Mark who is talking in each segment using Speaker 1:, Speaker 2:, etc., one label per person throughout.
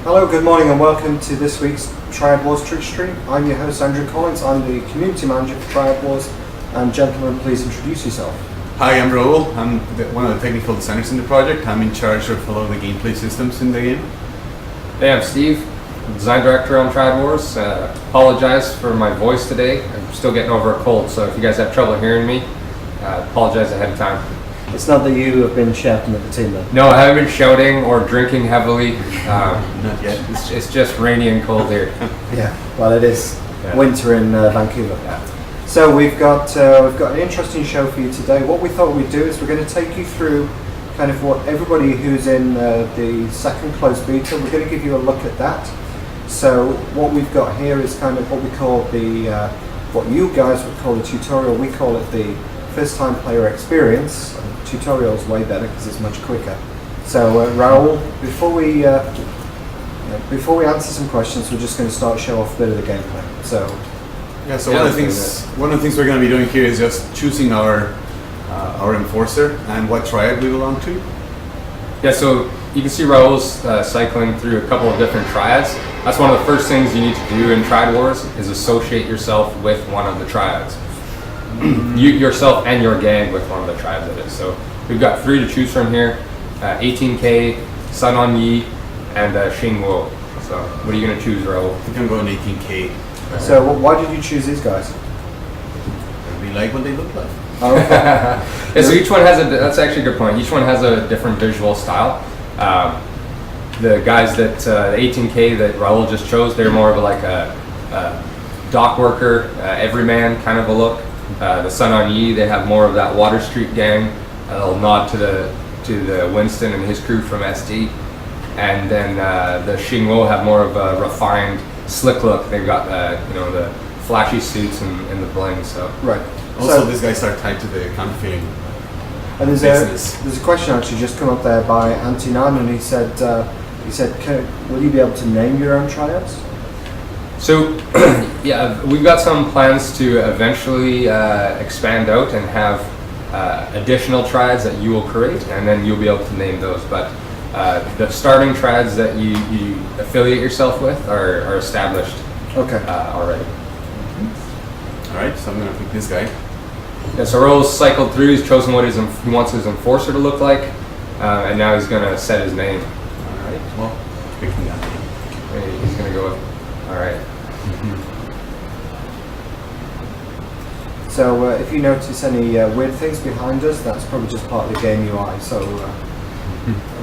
Speaker 1: Hello, good morning and welcome to this week's Triad Wars Twitch stream. I'm your host Andrew Collins, I'm the community manager for Triad Wars, and gentlemen, please introduce yourself.
Speaker 2: Hi, I'm Raul. I'm one of the technical designers in the project. I'm in charge of a lot of the gameplay systems in the game.
Speaker 3: Hey, I'm Steve, design director on Triad Wars. Apologize for my voice today. I'm still getting over a cold, so if you guys have trouble hearing me, apologize ahead of time.
Speaker 1: It's not that you have been shouting at the team though?
Speaker 3: No, I haven't been shouting or drinking heavily.
Speaker 2: Not yet.
Speaker 3: It's just rainy and cold here.
Speaker 1: Yeah, well it is winter in Vancouver.
Speaker 3: Yeah.
Speaker 1: So we've got an interesting show for you today. What we thought we'd do is we're going to take you through kind of what everybody who's in the second closed beta, we're going to give you a look at that. So what we've got here is kind of what we call the, what you guys would call the tutorial, we call it the first time player experience. Tutorial is way better because it's much quicker. So Raul, before we answer some questions, we're just going to start show off a bit of the gameplay. So
Speaker 2: one of the things we're going to be doing here is just choosing our enforcer and what triad we belong to.
Speaker 3: Yeah, so you can see Raul's cycling through a couple of different triads. That's one of the first things you need to do in Triad Wars is associate yourself with one of the triads. Yourself and your gang with one of the tribes it is. So we've got 3 to choose from here: 18K, Sun On Yi, and Xingguo. So what are you going to choose, Raul?
Speaker 2: I think I'm going 18K.
Speaker 1: So why did you choose these guys?
Speaker 2: We like what they look like.
Speaker 1: Oh, okay.
Speaker 3: Yeah, so each one has that's actually a good point. Each one has a different visual style. The guys that, the 18K that Raul just chose, they're more of like a dock worker, everyman kind of a look. The Sun On Yi, they have more of that Water Street gang. A little nod to the Winston and his crew from SD. And then the Xingguo have more of a refined, slick look. They've got the flashy suits and the bling. So
Speaker 1: Right.
Speaker 2: Also,
Speaker 1: So,
Speaker 2: these guys are tied to the counterfeiting
Speaker 1: and
Speaker 2: business.
Speaker 1: there's a question actually just come up there by Antinan, and he said, will you be able to name your own triads?
Speaker 3: So, yeah, we've got some plans to eventually expand out and have additional triads that you will create, and then you'll be able to name those. But the starting triads that you affiliate yourself with are established already.
Speaker 2: All right, so I'm going to pick this guy.
Speaker 3: Yeah, so Raul's cycled through, he's chosen what he wants his enforcer to look like, and now he's going to set his name.
Speaker 2: All right, well, picking that name.
Speaker 3: He's going to go with, all right.
Speaker 1: So if you notice any weird things behind us, that's probably just part of the game UI. So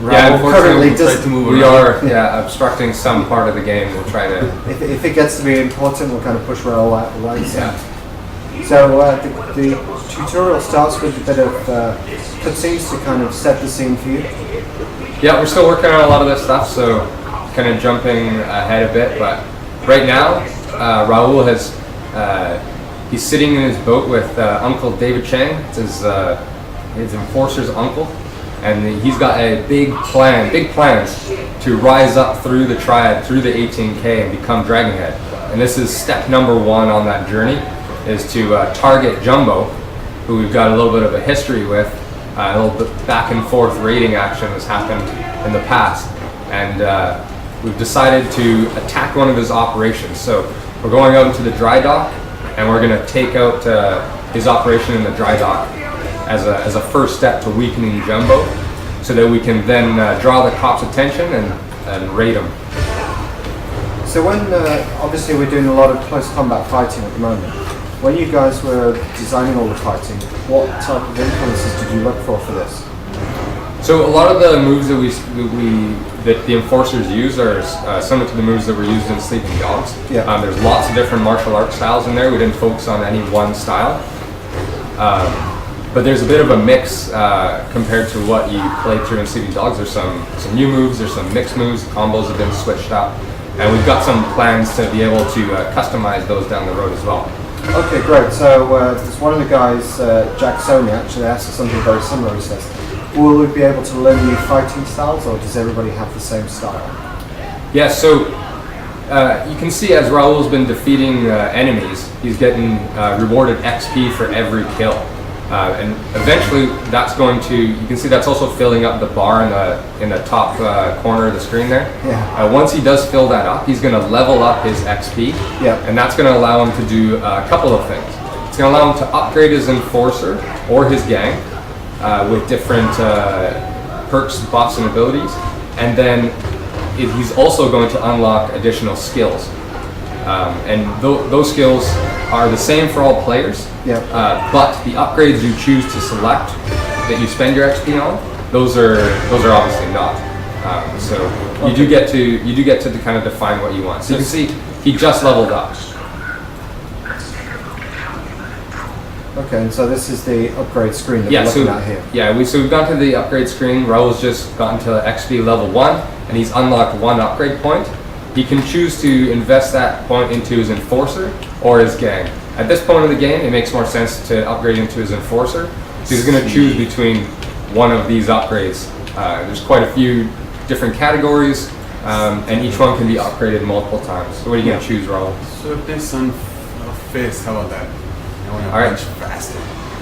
Speaker 3: Yeah,
Speaker 1: currently
Speaker 3: unfortunately, we are obstructing some part of the game. We'll try to.
Speaker 1: if it gets to be important, we'll kind of push Raul out the way.
Speaker 3: Yeah.
Speaker 1: So the tutorial starts with a bit of cutscenes to kind of set the scene for you.
Speaker 3: Yeah, we're still working on a lot of this stuff, so kind of jumping ahead a bit. But right now, Raul has he's sitting in his boat with Uncle David Chang. It's his enforcer's uncle, and he's got a big plans to rise up through the triad, through the 18K, and become Dragonhead. And this is step number 1 on that journey, is to target Jumbo, who we've got a little bit of a history with. A little bit back and forth raiding action has happened in the past, and we've decided to attack one of his operations. So we're going out into the dry dock, and we're going to take out his operation in the dry dock as a first step to weakening Jumbo, so that we can then draw the cops' attention and raid him.
Speaker 1: So when obviously we're doing a lot of close combat fighting at the moment. When you guys were designing all the fighting, what type of influences did you look for this?
Speaker 3: So a lot of the moves that the enforcers use are similar to the moves that were used in Sleeping Dogs.
Speaker 1: Yeah.
Speaker 3: There's lots of different martial arts styles in there. We didn't focus on any one style, but there's a bit of a mix compared to what you played through in Sleeping Dogs. There's some new moves. There's some mixed moves. Combos have been switched up, and we've got some plans to be able to customize those down the road as well.
Speaker 1: Okay, great. So there's one of the guys, Jack Sony, actually asked something very similar. He says, will we be able to learn new fighting styles, or does everybody have the same style?
Speaker 3: Yeah, so you can see as Raul's been defeating enemies, he's getting rewarded XP for every kill. And eventually that's going to, you can see that's also filling up the bar in the top corner of the screen there.
Speaker 1: Yeah.
Speaker 3: Once he does fill that up, he's going to level up his XP.
Speaker 1: Yeah.
Speaker 3: And that's going to allow him to do a couple of things. It's going to allow him to upgrade his Enforcer or his gang with different perks, buffs, and abilities. And then he's also going to unlock additional skills. And those skills are the same for all players, but the upgrades you choose to select that you spend your XP on, those are obviously not. So you do get to kind of define what you want. So you can see he just leveled up.
Speaker 1: Okay, and so this is the upgrade screen that we're looking at here.
Speaker 3: Yeah, we've gone to the upgrade screen. Raul's just gotten to XP level 1, and he's unlocked 1 upgrade point. He can choose to invest that point into his Enforcer or his gang. At this point in the game, it makes more sense to upgrade into his Enforcer. So he's going to choose between one of these upgrades. There's quite a few different categories, and each one can be upgraded multiple times. So what are you going to choose, Raul?
Speaker 2: So if there's some fist, how about that? I want to punch faster.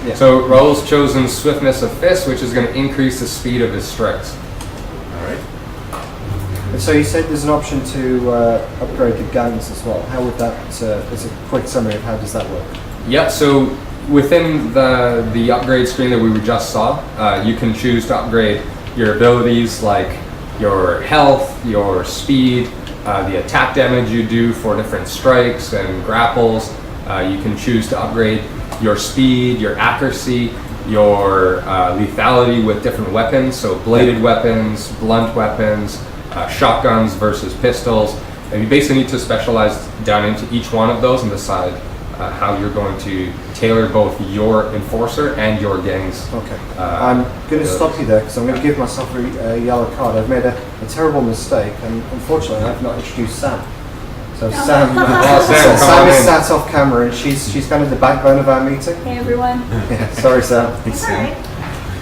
Speaker 3: Yeah. So Raul's chosen Swiftness of Fist, which is going to increase the speed of his strikes.
Speaker 2: All right.
Speaker 1: And so you said there's an option to upgrade the gangs as well. How would that, as a quick summary of how does that work?
Speaker 3: Yeah, so within the upgrade screen that we just saw, you can choose to upgrade your abilities like your health, your speed, the attack damage you do for different strikes and grapples. You can choose to upgrade your speed, your accuracy, your lethality with different weapons, so bladed weapons, blunt weapons, shotguns versus pistols. And you basically need to specialize down into each one of those and decide how you're going to tailor both your Enforcer and your gang's.
Speaker 1: Okay. I'm going to stop you there because I'm going to give myself a yellow card. I've made a terrible mistake, and unfortunately I've not introduced Sam. So Sam, Sam is sat off camera, and she's kind of the backbone of our meeting.
Speaker 4: Hey everyone.
Speaker 1: Yeah, sorry Sam.
Speaker 2: Thanks, Sam.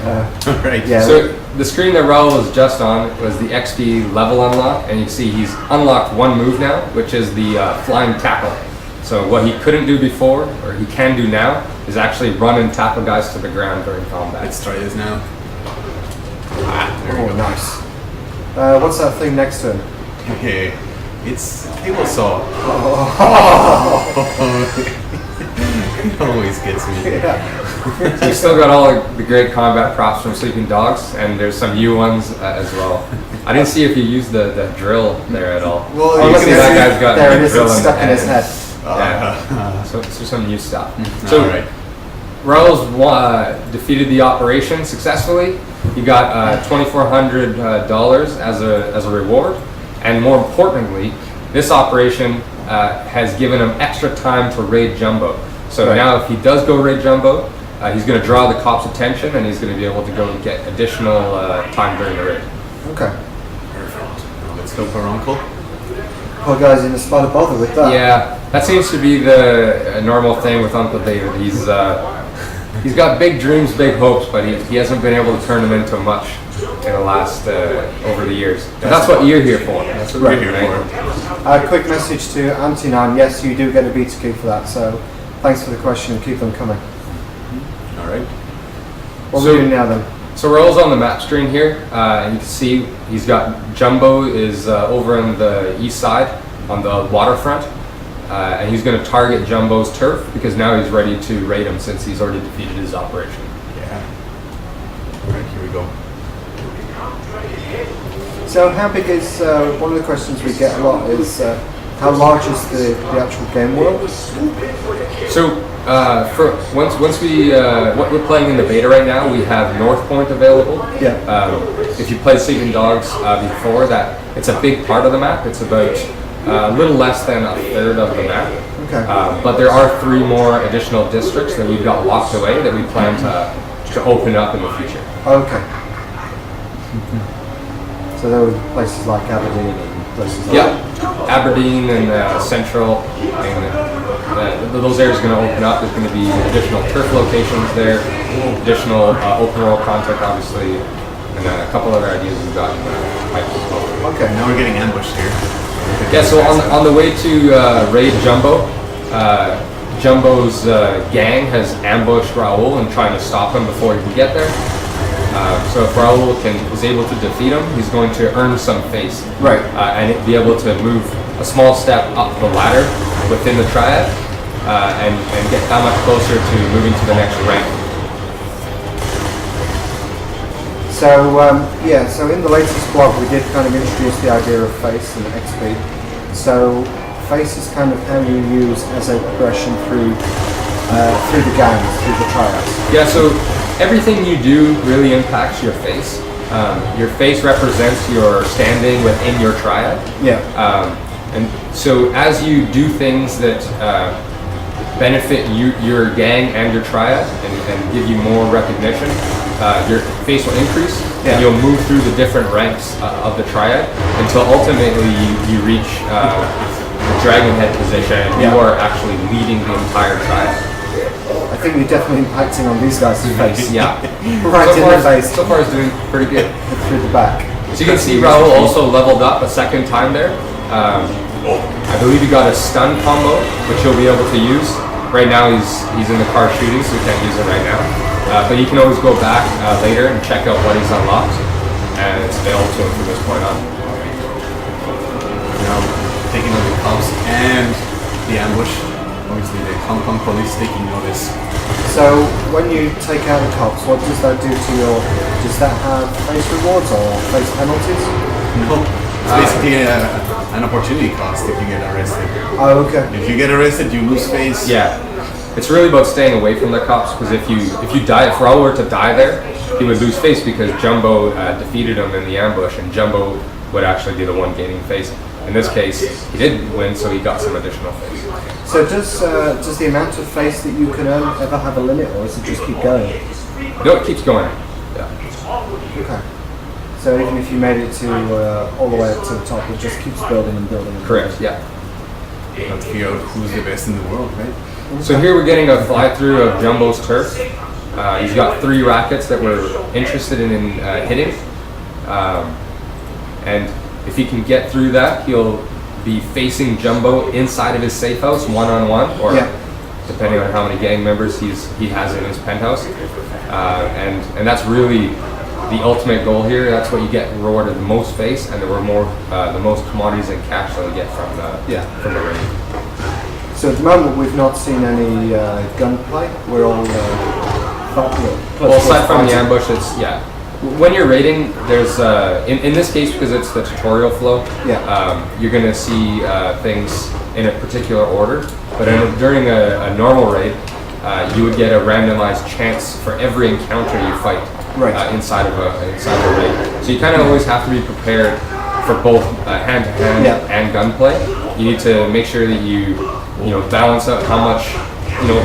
Speaker 1: All
Speaker 2: right.
Speaker 1: Yeah.
Speaker 3: So the screen that Raul was just on was the XP level unlock, and you see he's unlocked 1 move now, which is the flying tackle. So what he couldn't do before, or he can do now, is actually run and tackle guys to the ground during combat.
Speaker 2: Let's try this now.
Speaker 1: There we go. Nice. What's that thing next to him?
Speaker 2: Okay, it's table saw. It always gets me.
Speaker 1: Yeah.
Speaker 3: So you still got all the great combat props from Sleeping Dogs, and there's some new ones as well. I didn't see if you used the drill there at all.
Speaker 2: Well,
Speaker 3: you
Speaker 2: you
Speaker 3: can see that guy's got
Speaker 1: there
Speaker 3: the
Speaker 1: it is,
Speaker 3: drill
Speaker 1: it's
Speaker 3: in the
Speaker 1: stuck in his head.
Speaker 3: Yeah. So some new stuff. So
Speaker 2: All right.
Speaker 3: Raul's defeated the operation successfully. He got $2,400 as a reward, and more importantly, this operation has given him extra time to raid Jumbo. So now if he does go raid Jumbo, he's going to draw the cops' attention, and he's going to be able to go and get additional time during the raid.
Speaker 1: Okay.
Speaker 2: Perfect. Now let's go for Uncle.
Speaker 1: Poor guy's in a spot of bother with that.
Speaker 3: Yeah, that seems to be the normal thing with Uncle David. He's got big dreams, big hopes, but he hasn't been able to turn them into much in the last over the years. And that's what you're here for.
Speaker 2: That's what we're here for.
Speaker 1: Quick message to Anti9. Yes, you do get a beta key for that. So thanks for the question and keep them coming.
Speaker 2: All right.
Speaker 1: What are we doing now then?
Speaker 3: So Raul's on the map screen here, and you can see he's got Jumbo is over on the east side on the waterfront, and he's going to target Jumbo's turf because now he's ready to raid him since he's already defeated his operation.
Speaker 2: Yeah. All right, here we go.
Speaker 1: So how big is, one of the questions we get a lot is, how large is the actual game world?
Speaker 3: So for once we what we're playing in the beta right now, we have North Point available.
Speaker 1: Yeah.
Speaker 3: If you played Sleeping Dogs before that, it's a big part of the map. It's about a little less than a third of the map.
Speaker 1: Okay.
Speaker 3: But there are 3 more additional districts that we've got locked away that we plan to open up in the future.
Speaker 1: Okay. So there were places like Aberdeen and places like
Speaker 3: Yeah, Aberdeen and Central, and those areas are going to open up. There's going to be additional turf locations there, additional open world content, obviously, and a couple other ideas we've got in the pipe as well.
Speaker 2: Okay, now we're getting ambushed here.
Speaker 3: Yeah, so on the way to raid Jumbo, Jumbo's gang has ambushed Raul and trying to stop him before he can get there. So if Raul is able to defeat him, he's going to earn some face.
Speaker 1: Right.
Speaker 3: And be able to move a small step up the ladder within the Triad and get that much closer to moving to the next rank.
Speaker 1: So so in the latest blog we did kind of introduce the idea of face and XP. So face is kind of how you use as a progression through the games, through the triads.
Speaker 3: Yeah, so everything you do really impacts your face. Your face represents your standing within your triad.
Speaker 1: Yeah.
Speaker 3: And so as you do things that benefit your gang and your triad and give you more recognition, your face will increase, and you'll move through the different ranks of the triad until ultimately you reach the dragon head position and you are actually leading the entire triad.
Speaker 1: I think you're definitely impacting on these guys' face.
Speaker 3: Yeah.
Speaker 1: Right in the face.
Speaker 3: So far it's doing pretty good.
Speaker 1: Through the back.
Speaker 3: So you can see Raul also leveled up a second time there. I believe he got a stun combo, which he'll be able to use. Right now he's in the car shooting, so he can't use it right now. But you can always go back later and check out what he's unlocked, and it's available to him from this point on.
Speaker 2: Now, taking out the cops and the ambush. Obviously, the Hong Kong police taking notice.
Speaker 1: So, when you take out the cops, what does that do to your... Does that have face rewards or face penalties?
Speaker 2: No. It's basically an opportunity cost if you get arrested.
Speaker 1: Oh, okay.
Speaker 2: If you get arrested, you lose face.
Speaker 3: Yeah. It's really about staying away from the cops, because if you die, if Raul were to die there, he would lose face because Jumbo defeated him in the ambush, and Jumbo would actually be the one gaining face. In this case, he did win, so he got some additional face.
Speaker 1: So does the amount of face that you can earn ever have a limit, or does it just keep going?
Speaker 3: No, it keeps going. Yeah.
Speaker 1: Okay. So even if you made it to all the way up to the top, it just keeps building and building and building.
Speaker 3: Correct, yeah.
Speaker 2: You have to figure out who's the best in the world, right?
Speaker 3: So here we're getting a fly-through of Jumbo's turf. He's got 3 rackets that we're interested in hitting. And if he can get through that, he'll be facing Jumbo inside of his safe house, one-on-one, or depending on how many gang members he has in his penthouse. And that's really the ultimate goal here. That's what you get rewarded the most face, and the most commodities and cash that we get from the raid.
Speaker 1: So at the moment we've not seen any gunplay. We're all
Speaker 3: well, aside from the ambush, it's when you're raiding, there's in this case, because it's the tutorial flow, you're gonna see things in a particular order. But during a normal raid, you would get a randomized chance for every encounter you fight inside of a raid. So you kind of always have to be prepared for both hand-to-hand and gunplay. You need to make sure that you balance out how much.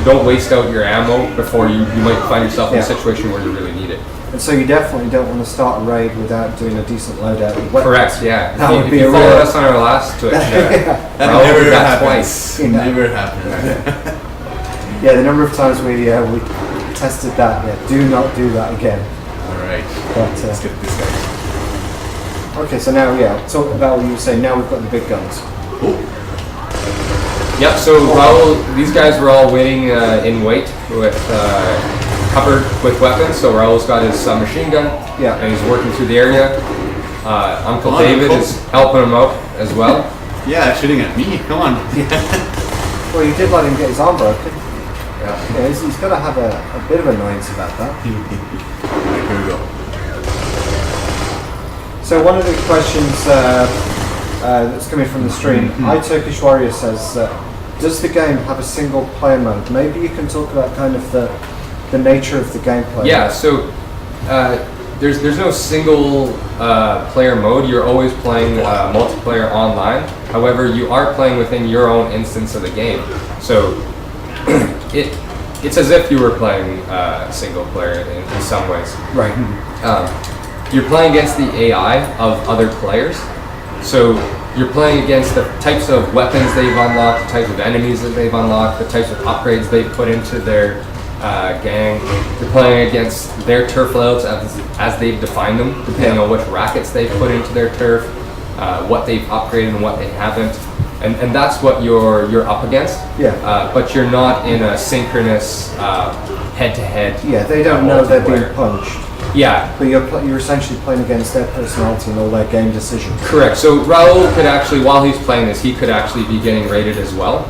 Speaker 3: Don't waste out your ammo before you might find yourself in a situation where you really need it.
Speaker 1: And so you definitely don't want to start a raid without doing a decent loadout of weapons.
Speaker 3: Correct, yeah.
Speaker 1: That would be
Speaker 3: if you
Speaker 1: a
Speaker 3: followed
Speaker 1: real...
Speaker 3: us on our last Twitch,
Speaker 2: that never happened.
Speaker 3: twice.
Speaker 2: Never happened.
Speaker 1: Yeah, the number of times we tested that, do not do that again.
Speaker 2: Alright, let's get this guy.
Speaker 1: Okay, so now, talk about what you were saying. Now we've got the big guns.
Speaker 3: Yep, so Raul, these guys were all waiting in wait with covered with weapons. So Raul's got his submachine gun, and he's working through the area. Uncle David is helping him out as well.
Speaker 2: Yeah, shooting at me, come on.
Speaker 1: Well, you did let him get his arm broken. Yeah, he's got to have a bit of annoyance about that.
Speaker 2: Alright, here we go.
Speaker 1: So one of the questions that's coming from the stream, iTurkish Warrior says, does the game have a single player mode? Maybe you can talk about kind of the nature of the gameplay.
Speaker 3: Yeah, so there's no single player mode. You're always playing multiplayer online. However, you are playing within your own instance of the game. So it's as if you were playing single player in some ways.
Speaker 1: Right.
Speaker 3: You're playing against the AI of other players. So you're playing against the types of weapons they've unlocked, the types of enemies that they've unlocked, the types of upgrades they've put into their gang. You're playing against their turf layouts as they've defined them, depending on which rackets they've put into their turf, what they've upgraded and what they haven't. and that's what you're up against.
Speaker 1: Yeah.
Speaker 3: But you're not in a synchronous head-to-head.
Speaker 1: Yeah, they don't know they're being punched.
Speaker 3: Yeah.
Speaker 1: But you're essentially playing against their personality and all their game decisions.
Speaker 3: Correct. So Raul could actually, while he's playing this, he could actually be getting raided as well.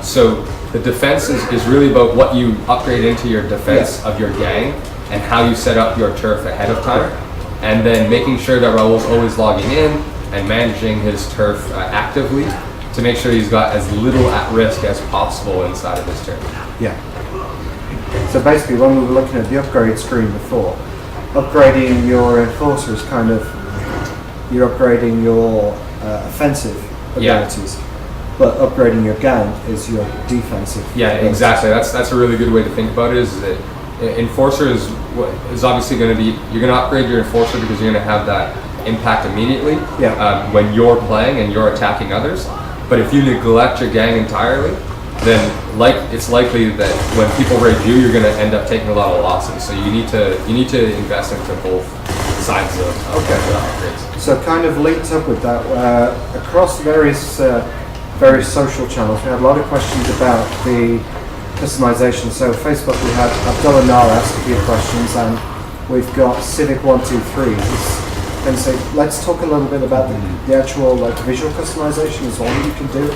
Speaker 3: So the defense is really about what you upgrade into your defense of your gang and how you set up your turf ahead of time. And then making sure that Raul's always logging in and managing his turf actively to make sure he's got as little at risk as possible inside of his turf.
Speaker 1: Yeah. So basically, when we were looking at the upgrade screen before, upgrading your enforcer is kind of, you're upgrading your offensive abilities, but upgrading your gang is your defensive.
Speaker 3: Yeah,
Speaker 1: abilities.
Speaker 3: exactly. That's a really good way to think about it. Is that enforcer is obviously going to be, you're going to upgrade your enforcer because you're going to have that impact immediately when you're playing and you're attacking others. But if you neglect your gang entirely, then it's likely that when people raid you, you're going to end up taking a lot of losses. So you need to invest into both sides of the upgrades.
Speaker 1: So kind of linked up with that, across various social channels, we had a lot of questions about the customization. So Facebook, we had Abdullah Nar asked a few questions, and we've got Civic123. And so let's talk a little bit about the actual visual customization as well that you can do.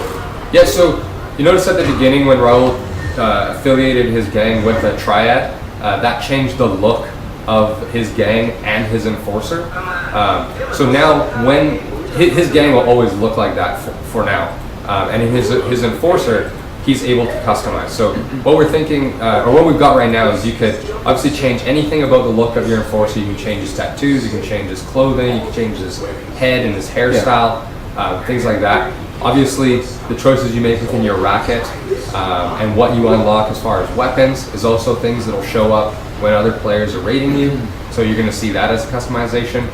Speaker 3: Yeah, so you notice at the beginning when Raul affiliated his gang with the Triad, that changed the look of his gang and his enforcer. So now when his gang will always look like that for now. And in his enforcer, he's able to customize. So what we're thinking, or what we've got right now is you could obviously change anything about the look of your enforcer. You can change his tattoos, you can change his clothing, you can change his head and his hairstyle, things like that. Obviously, the choices you make within your racket and what you unlock as far as weapons is also things that will show up when other players are raiding you. So you're going to see that as a customization.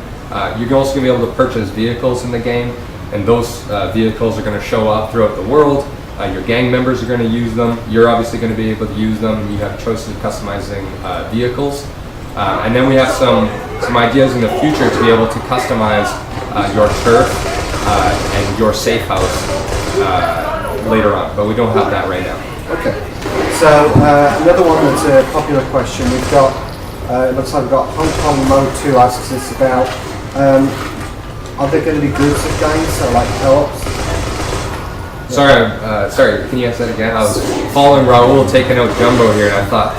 Speaker 3: You're also going to be able to purchase vehicles in the game, and those vehicles are going to show up throughout the world. Your gang members are going to use them. You're obviously going to be able to use them. You have choices of customizing vehicles. And then we have some ideas in the future to be able to customize your turf and your safe house later on, but we don't have that right now.
Speaker 1: Okay. So another one that's a popular question, we've got, it looks like we've got Hong Kong Mode 2 asks us about, are there going to be groups of gangs, so like co-ops?
Speaker 3: Sorry, can you ask that again? I was following Raul taking out Jumbo here, and I thought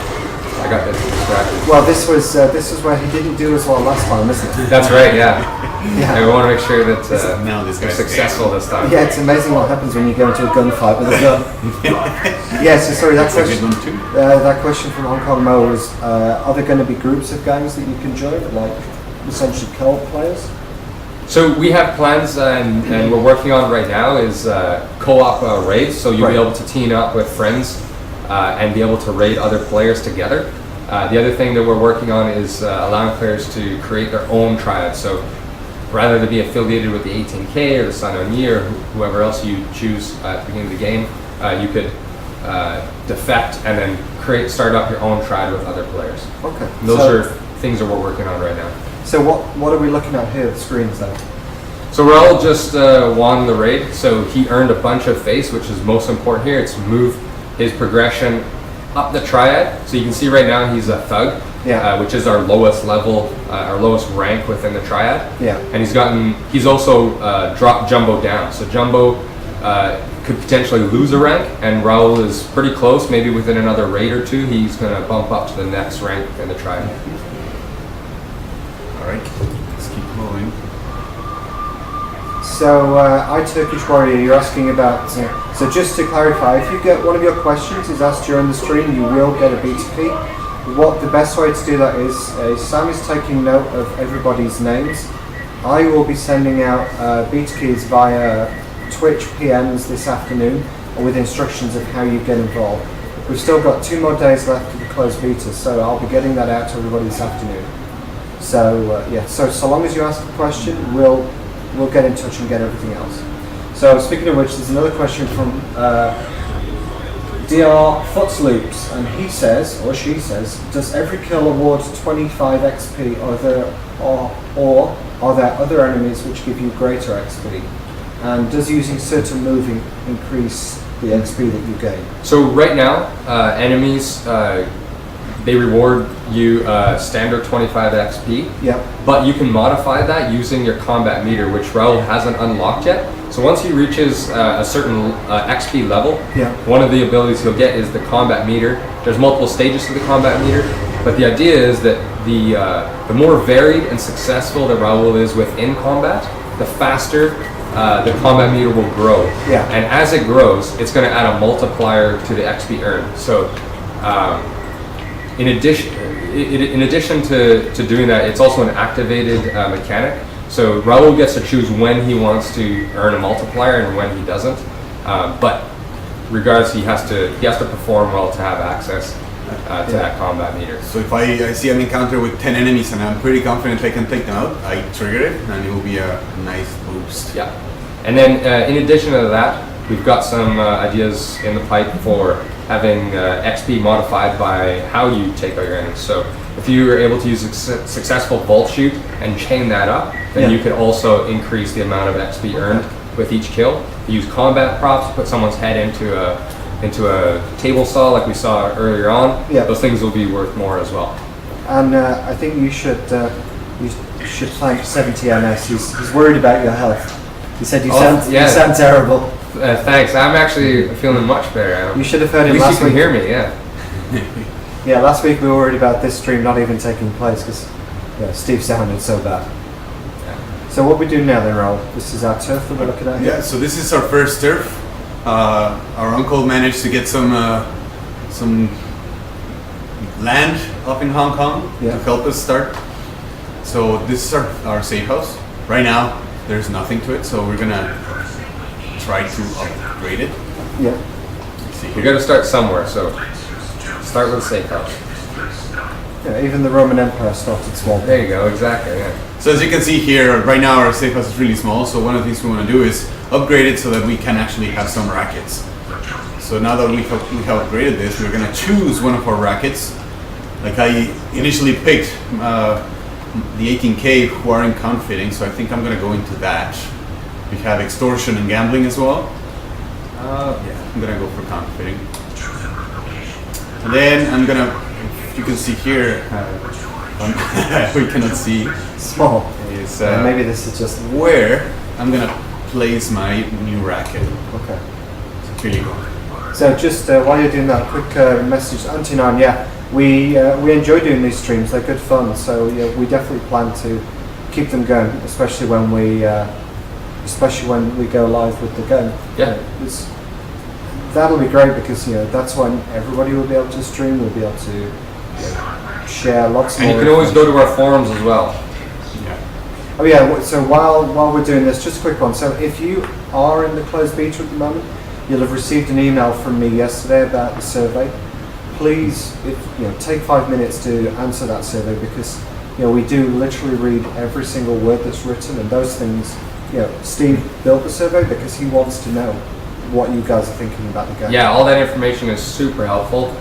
Speaker 3: I got distracted.
Speaker 1: Well, this was where he didn't do as well last time, isn't it?
Speaker 3: That's right, yeah.
Speaker 1: Yeah.
Speaker 3: We want to make sure that they're successful this time.
Speaker 1: Yeah, it's amazing what happens when you go into a gunfight with a gun. Yeah, so sorry, that question from Hong Kong Mo was, are there going to be groups of gangs that you can join, like essentially co-op players?
Speaker 3: So we have plans, and we're working on right now is co-op raids. So you'll be able to team up with friends and be able to raid other players together. The other thing that we're working on is allowing players to create their own triad. So rather than be affiliated with the 18K or the Sun On Yi or whoever else you choose at the beginning of the game, you could defect and then start up your own triad with other players.
Speaker 1: Okay.
Speaker 3: And those are things that we're working on right now.
Speaker 1: So what are we looking at here, the screens then?
Speaker 3: So Raul just won the raid, so he earned a bunch of face, which is most important here. It's moved his progression up the triad. So you can see right now he's a thug, which is our lowest level, our lowest rank within the triad.
Speaker 1: Yeah.
Speaker 3: And he's also dropped Jumbo down. So Jumbo could potentially lose a rank, and Raul is pretty close. Maybe within another raid or two, he's going to bump up to the next rank within the triad.
Speaker 2: All right, let's keep going.
Speaker 1: So, Turkish Warrior, you're asking about, so just to clarify, if you get one of your questions is asked during the stream, you will get a beta key. The best way to do that is Sam is taking note of everybody's names. I will be sending out beta keys via Twitch PMs this afternoon with instructions of how you get involved. We've still got 2 more days left of the closed beta, so I'll be getting that out to everybody this afternoon. So so long as you ask a question, we'll get in touch and get everything else. So speaking of which, there's another question from DR Footsloops, and he says, or she says, does every kill award 25 XP, or are there other enemies which give you greater XP? And does using certain moving increase the XP that you gain?
Speaker 3: So right now, enemies, they reward you standard 25 XP,
Speaker 1: Yeah.
Speaker 3: but you can modify that using your combat meter, which Raul hasn't unlocked yet. So once he reaches a certain XP level,
Speaker 1: Yeah.
Speaker 3: one of the abilities he'll get is the combat meter. There's multiple stages to the combat meter, but the idea is that the more varied and successful that Raul is within combat, the faster the combat meter will grow.
Speaker 1: Yeah.
Speaker 3: And as it grows, it's going to add a multiplier to the XP earned. So in addition to doing that, it's also an activated mechanic. So Raul gets to choose when he wants to earn a multiplier and when he doesn't. But regardless, he has to perform well to have access to that combat meter.
Speaker 2: So if I see an encounter with 10 enemies and I'm pretty confident I can take them out, I trigger it and it will be a nice boost.
Speaker 3: Yeah. And then in addition to that, we've got some ideas in the pipe for having XP modified by how you take out your enemies. So if you are able to use a successful Vault Shoot and chain that up, then you could also increase the amount of XP earned with each kill. If you use combat props, put someone's head into a table saw like we saw earlier on, those things will be worth more as well.
Speaker 1: And I think you should thank 70 MS. He's worried about your health. He said you sound terrible.
Speaker 3: Thanks. I'm actually feeling much better.
Speaker 1: You should have heard him
Speaker 3: last week. At least you can
Speaker 1: week.
Speaker 3: hear me, yeah.
Speaker 1: Yeah, last week we were worried about this stream not even taking place because Steve sounded so bad. So what we do now then, Raul? This is our turf that we're looking at here?
Speaker 2: Yeah, so this is our first turf. Our uncle managed to get some land up in Hong Kong to help us start. So this is our safe house. Right now, there's nothing to it, so we're gonna try to upgrade it.
Speaker 1: Yeah.
Speaker 3: We got to start somewhere, so start with a safe house.
Speaker 1: Yeah, even the Roman Empire started small.
Speaker 3: There you go, exactly. Yeah.
Speaker 2: So as you can see here, right now our safe house is really small, so one of the things we want to do is upgrade it so that we can actually have some rackets. So now that we have upgraded this, we're going to choose one of our rackets. Like I initially picked the 18K who are in counterfeiting, so I think I'm going to go into that. We have extortion and gambling as well. Yeah, I'm going to go for counterfeiting. And then I'm going to, if you can see here, we cannot see.
Speaker 1: Small.
Speaker 2: Is,
Speaker 1: maybe this is just
Speaker 2: where I'm going to place my new racket.
Speaker 1: Okay.
Speaker 2: So here you go.
Speaker 1: So just while you're doing that, quick message to Antinon. Yeah, we enjoy doing these streams. They're good fun. So yeah, we definitely plan to keep them going, especially when we go live with the game.
Speaker 3: Yeah.
Speaker 1: That'll be great because that's when everybody will be able to stream. We'll be able to share lots more.
Speaker 3: And you can always go to our forums as well.
Speaker 2: Yeah.
Speaker 1: Oh yeah. So while we're doing this, just a quick one. So if you are in the closed beta at the moment, you'll have received an email from me yesterday about the survey. Please, take 5 minutes to answer that survey because we do literally read every single word that's written, and those things. Steve built the survey because he wants to know what you guys are thinking about the game.
Speaker 3: Yeah, all that information is super helpful.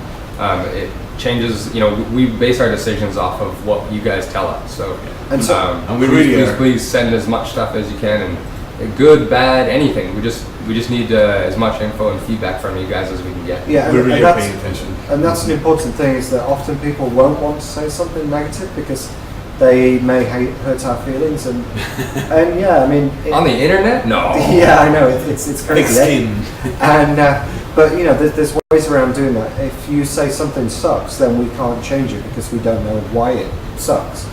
Speaker 3: It changes. We base our decisions off of what you guys tell us. So,
Speaker 2: and we
Speaker 3: please send as much stuff as you can, and good, bad, anything. We just need as much info and feedback from you guys as we can get.
Speaker 1: Yeah,
Speaker 2: we're really paying attention.
Speaker 1: And that's an important thing is that often people won't want to say something negative because they may hurt our feelings and yeah, I mean
Speaker 3: on the internet, no.
Speaker 1: Yeah, I know it's crazy. And but there's ways around doing that. If you say something sucks, then we can't change it because we don't know why it sucks.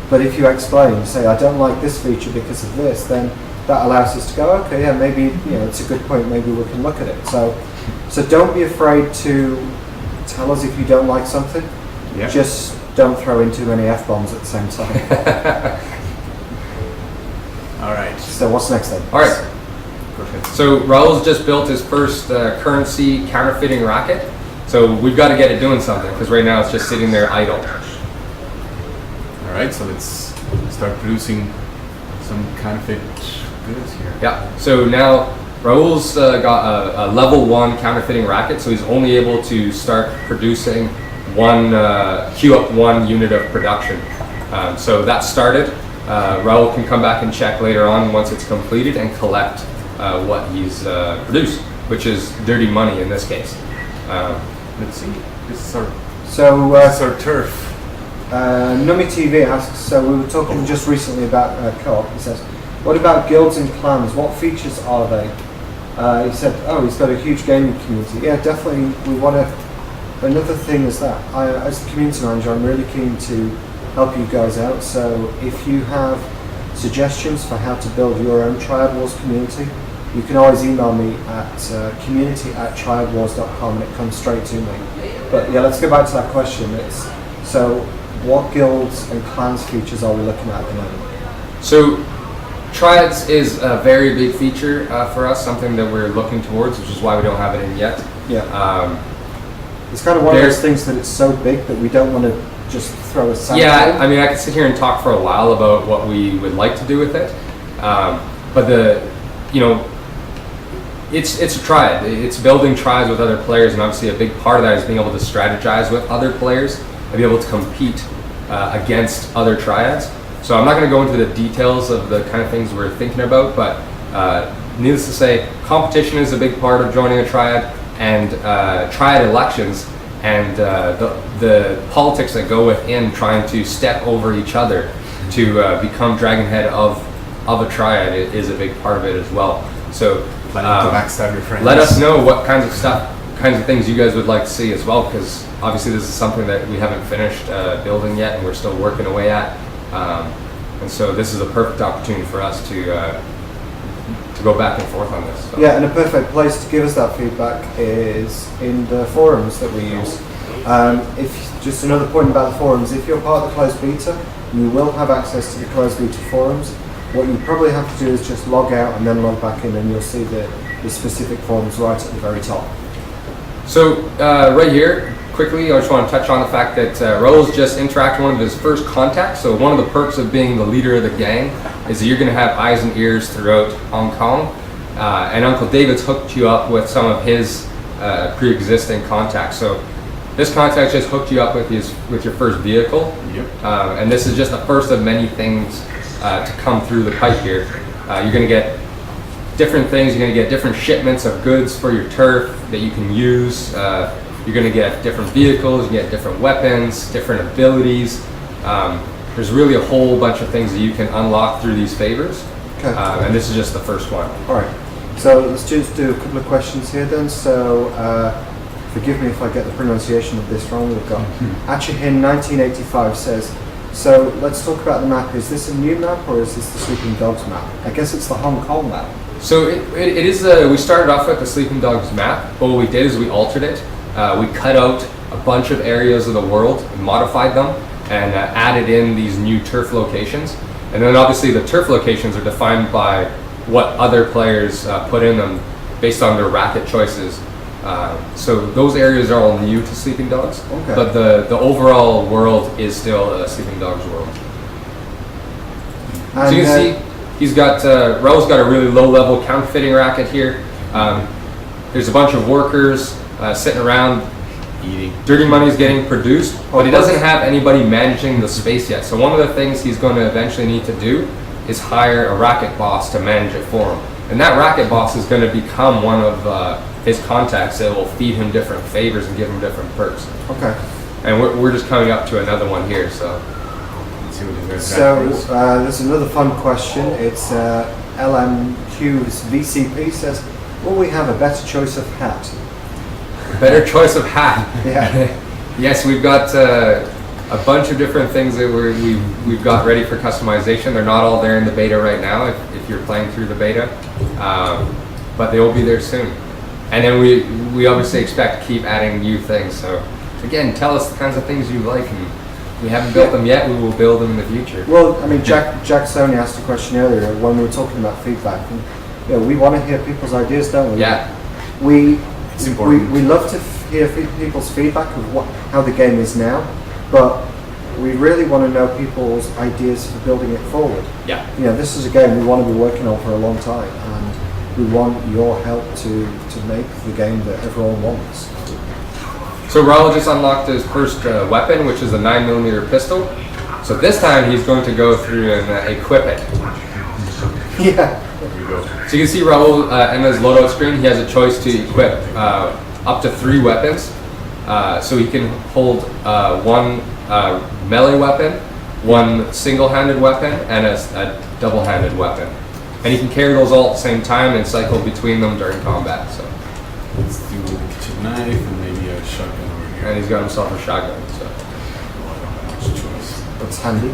Speaker 1: But if you explain, say I don't like this feature because of this, then that allows us to go, okay, yeah, maybe it's a good point. Maybe we can look at it. So don't be afraid to tell us if you don't like something.
Speaker 2: Yeah.
Speaker 1: Just don't throw in too many F-bombs at the same time.
Speaker 2: All right.
Speaker 1: So what's next then?
Speaker 3: All right. So Raul's just built his first currency counterfeiting racket. So we've got to get it doing something because right now it's just sitting there idle.
Speaker 2: All right. So let's start producing some counterfeit goods here.
Speaker 3: Yeah. So now Raul's got a level 1 counterfeiting racket, so he's only able to start producing queue up one unit of production. So that started. Raul can come back and check later on once it's completed and collect what he's produced, which is dirty money in this case.
Speaker 2: Let's see. This is our
Speaker 1: So
Speaker 2: turf.
Speaker 1: Nummy TV asks, so we were talking just recently about co-op. He says, what about guilds and clans? What features are they? He said, oh, he's got a huge gaming community. Yeah, definitely. We want to. Another thing is that as the community manager, I'm really keen to help you guys out. So if you have suggestions for how to build your own Triad Wars community, you can always email me at community@triadwars.com and it comes straight to me. But yeah, let's go back to that question. So what guilds and clans features are we looking at the moment?
Speaker 3: So Triads is a very big feature for us, something that we're looking towards, which is why we don't have it in yet.
Speaker 1: Yeah. It's kind of one of those things that it's so big that we don't want to just throw a sample.
Speaker 3: Yeah, I mean, I could sit here and talk for a while about what we would like to do with it, but it's a triad. It's building triads with other players, and obviously a big part of that is being able to strategize with other players and be able to compete against other triads. So I'm not going to go into the details of the kind of things we're thinking about, but needless to say, competition is a big part of joining a triad, and triad elections and the politics that go within trying to step over each other to become dragonhead of a triad is a big part of it as well. So
Speaker 2: Planning to backstab your friends.
Speaker 3: let us know what kinds of things you guys would like to see as well, because obviously this is something that we haven't finished building yet and we're still working away at, and so this is a perfect opportunity for us to go back and forth on this. So.
Speaker 1: Yeah, and a perfect place to give us that feedback is in the forums that we use. If just another point about the forums, if you're part of the closed beta, you will have access to the closed beta forums. What you probably have to do is just log out and then log back in, and you'll see the specific forums right at the very top.
Speaker 3: So right here, quickly, I just want to touch on the fact that Raul's just interacted one of his first contacts. So one of the perks of being the leader of the gang is that you're going to have eyes and ears throughout Hong Kong. And Uncle David's hooked you up with some of his pre-existing contacts. So this contact just hooked you up with your first vehicle.
Speaker 2: Yep.
Speaker 3: And this is just the first of many things to come through the pipe here. You're going to get different things. You're going to get different shipments of goods for your turf that you can use. You're going to get different vehicles, you get different weapons, different abilities. There's really a whole bunch of things that you can unlock through these favors.
Speaker 1: Okay.
Speaker 3: And this is just the first one.
Speaker 1: All right. So let's just do a couple of questions here then. So forgive me if I get the pronunciation of this wrong. We've got Achihin 1985 says, so let's talk about the map. Is this a new map or is this the Sleeping Dogs map? I guess it's the Hong Kong map.
Speaker 3: So it is, we started off with the Sleeping Dogs map, but what we did is we altered it. We cut out a bunch of areas of the world, modified them, and added in these new turf locations. And then obviously the turf locations are defined by what other players put in them based on their racket choices. So those areas are all new to Sleeping Dogs,
Speaker 1: Okay.
Speaker 3: but the overall world is still a Sleeping Dogs world.
Speaker 1: And,
Speaker 3: So you can see he's got, Raul's got a really low level counterfeiting racket here. There's a bunch of workers sitting around
Speaker 2: Eating.
Speaker 3: dirty money is getting produced, but he doesn't have anybody managing the space yet. So one of the things he's going to eventually need to do is hire a racket boss to manage it for him. And that racket boss is going to become one of his contacts that will feed him different favors and give him different perks.
Speaker 1: Okay.
Speaker 3: And we're just coming up to another one here, so.
Speaker 2: Let's see what these guys
Speaker 1: So
Speaker 2: got for us.
Speaker 1: there's another fun question. It's LMQ's VCP says, will we have a better choice of hat?
Speaker 3: Better choice of hat.
Speaker 1: Yeah.
Speaker 3: Yes, we've got a bunch of different things that we've got ready for customization. They're not all there in the beta right now if you're playing through the beta, but they will be there soon. And then we obviously expect to keep adding new things. So again, tell us the kinds of things you like, and we haven't built them yet. We will build them in the future.
Speaker 1: Well, I mean, Jack Sony asked a question earlier when we were talking about feedback. And, we want to hear people's ideas, don't we?
Speaker 3: Yeah.
Speaker 2: It's important.
Speaker 1: We love to hear people's feedback of how the game is now, but we really want to know people's ideas for building it forward.
Speaker 3: Yeah.
Speaker 1: This is a game we want to be working on for a long time, and we want your help to make the game that everyone wants.
Speaker 3: So Raul just unlocked his first weapon, which is a 9mm pistol. So this time he's going to go through and equip it.
Speaker 1: Yeah.
Speaker 2: There you go.
Speaker 3: So you can see Raul in his loadout screen, he has a choice to equip up to 3 weapons. So he can hold one melee weapon, one single-handed weapon, and a double-handed weapon. And he can carry those all at the same time and cycle between them during combat. So.
Speaker 2: Let's do a kitchen knife and maybe a shotgun over here.
Speaker 3: And he's got himself a shotgun. So.
Speaker 2: Much choice.
Speaker 1: That's handy.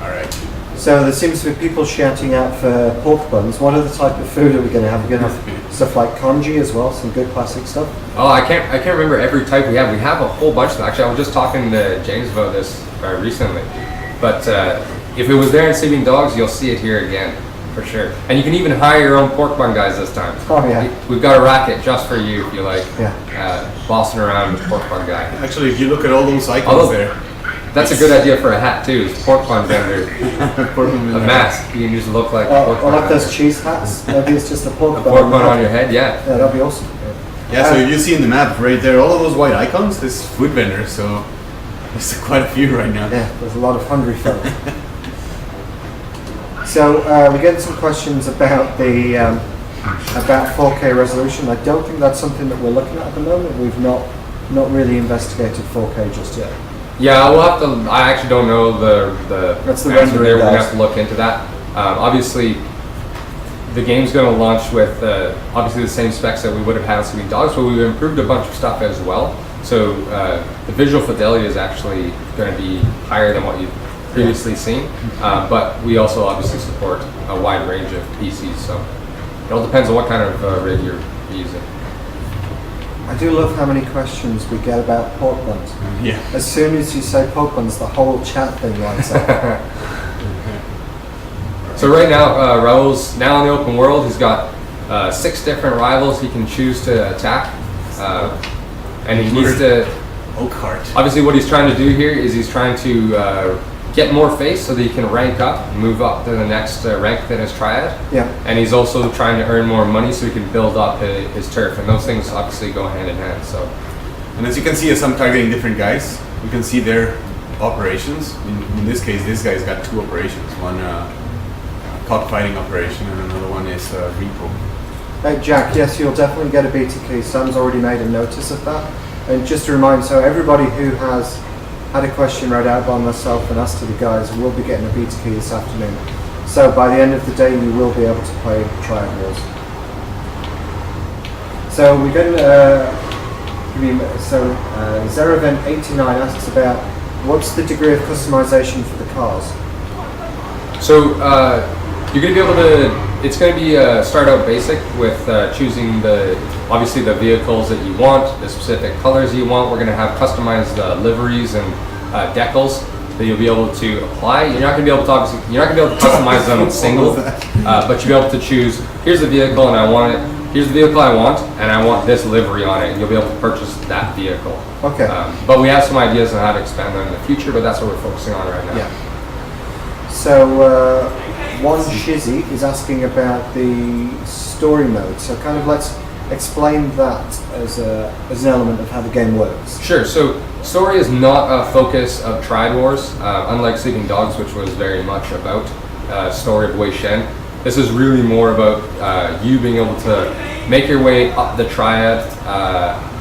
Speaker 2: Alright.
Speaker 1: So there seems to be people shouting out for pork buns. What other type of food are we going to have? We're going to have stuff like congee as well, some good classic stuff.
Speaker 3: Oh, I can't remember every type we have. We have a whole bunch of them. Actually, I was just talking to James about this recently. But if it was there in Sleeping Dogs, you'll see it here again, for sure. And you can even hire your own pork bun guys this time.
Speaker 1: Oh yeah.
Speaker 3: We've got a racket just for you if you like
Speaker 1: Yeah.
Speaker 3: bossing around with pork bun guy.
Speaker 2: Actually, if you look at all those icons there.
Speaker 3: That's a good idea for a hat too. Is pork bun vendor. A mask. You can just look like pork
Speaker 1: I
Speaker 3: bun.
Speaker 1: like those cheese hats. Maybe it's just a pork bun.
Speaker 3: Pork bun on your head, yeah.
Speaker 1: Yeah, that'd be awesome.
Speaker 2: Yeah, so you see in the map right there, all of those white icons, this food vendor, so there's quite a few right now.
Speaker 1: Yeah, there's a lot of hungry folk. So we're getting some questions about the about 4K resolution. I don't think that's something that we're looking at the moment. We've not really investigated 4K just yet.
Speaker 3: Yeah, we'll have to. I actually don't know the
Speaker 1: That's the
Speaker 3: answer
Speaker 1: rendering
Speaker 3: there. We're gonna
Speaker 1: guys.
Speaker 3: have to look into that. Obviously, the game's going to launch with obviously the same specs that we would have had on Sleeping Dogs, but we've improved a bunch of stuff as well. So the visual fidelity is actually going to be higher than what you've previously seen. But we also obviously support a wide range of PCs. So it all depends on what kind of rig you're using.
Speaker 1: I do love how many questions we get about pork buns.
Speaker 2: Yeah.
Speaker 1: As soon as you say pork buns, the whole chat thing lights up.
Speaker 3: So right now, Raul's now in the open world. He's got 6 different rivals he can choose to attack, and he needs to.
Speaker 2: Oak heart.
Speaker 3: Obviously, what he's trying to do here is he's trying to get more face so that he can rank up, move up to the next rank within his triad.
Speaker 1: Yeah.
Speaker 3: And he's also trying to earn more money so he can build up his turf, and those things obviously go hand in hand. So.
Speaker 2: And as you can see, as I'm targeting different guys, you can see their operations. In this case, this guy's got 2 operations. One cockfighting operation, and another one is repo.
Speaker 1: Hey Jack, yes, you'll definitely get a beta key. Sam's already made a notice of that. And just to remind, so everybody who has had a question read out by myself and asked to the guys will be getting a beta key this afternoon. So by the end of the day, you will be able to play Triad Wars. So we're going to Zeraven89 asks about what's the degree of customization for the cars?
Speaker 3: So you're going to be able to. It's going to be start out basic with choosing obviously the vehicles that you want, the specific colors you want. We're going to have customized liveries and decals that you'll be able to apply. You're not going to be able to customize them single, but you'll be able to choose. Here's the vehicle, and I want it. Here's the vehicle I want, and I want this livery on it. And you'll be able to purchase that vehicle.
Speaker 1: Okay.
Speaker 3: But we have some ideas on how to expand them in the future, but that's what we're focusing on right now.
Speaker 1: Yeah. So one Shizzy is asking about the story mode. So kind of let's explain that as an element of how the game works.
Speaker 3: Sure. So story is not a focus of Triad Wars, unlike Sleeping Dogs, which was very much about story of Wei Shen. This is really more about you being able to make your way up the Triad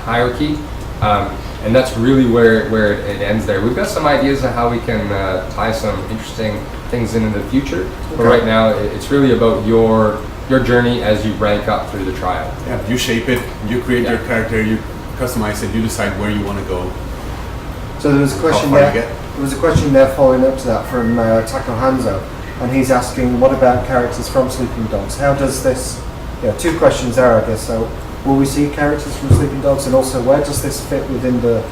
Speaker 3: hierarchy, and that's really where it ends there. We've got some ideas of how we can tie some interesting things in the future, but right now it's really about your journey as you rank up through the Triad.
Speaker 2: Yeah, you shape it, you create your character, you customize it, you decide where you want to go.
Speaker 1: So there was a question there. There was a question there following up to that from Taco Hanzo, and he's asking, what about characters from Sleeping Dogs? How does this? Yeah, 2 questions there, I guess. So, will we see characters from Sleeping Dogs, and also where does this fit within the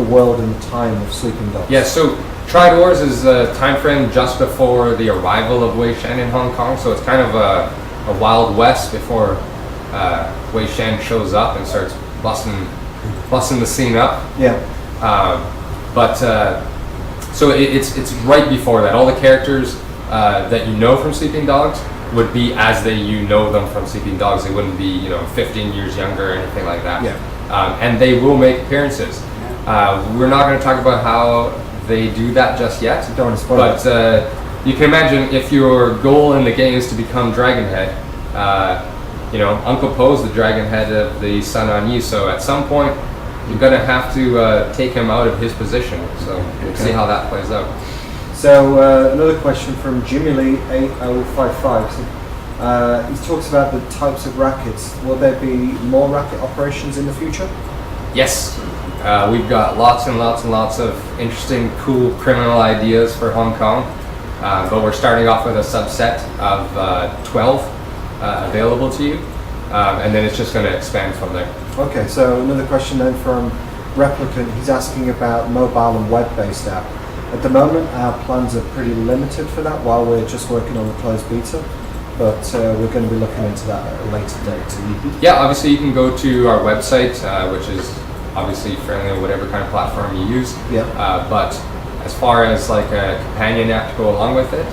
Speaker 1: world and time of Sleeping Dogs?
Speaker 3: Yeah, so Triad Wars is a time frame just before the arrival of Wei Shen in Hong Kong, so it's kind of a Wild West before Wei Shen shows up and starts busting the scene up.
Speaker 1: Yeah.
Speaker 3: So it's right before that. All the characters that you know from Sleeping Dogs would be as you know them from Sleeping Dogs. They wouldn't be 15 years younger or anything like that.
Speaker 1: Yeah.
Speaker 3: And they will make appearances. We're not going to talk about how they do that just yet.
Speaker 1: Don't spoil
Speaker 3: but you can imagine if your goal in the game is to become Dragonhead, you know, Uncle Po's the dragon head of the Sun on you, so at some point you're going to have to take him out of his position. So we'll see how that plays out.
Speaker 1: So another question from Jimmy Lee 8055. He talks about the types of rackets. Will there be more racket operations in the future?
Speaker 3: Yes, we've got lots and lots and lots of interesting, cool criminal ideas for Hong Kong, but we're starting off with a subset of 12 available to you, and then it's just going to expand from there.
Speaker 1: Okay, so another question then from Replicant. He's asking about mobile and web-based app. At the moment, our plans are pretty limited for that while we're just working on the closed beta, but we're going to be looking into that at a later date.
Speaker 3: Yeah, obviously you can go to our website, which is obviously friendly on whatever kind of platform you use.
Speaker 1: Yeah.
Speaker 3: But as far as like a companion app to go along with it,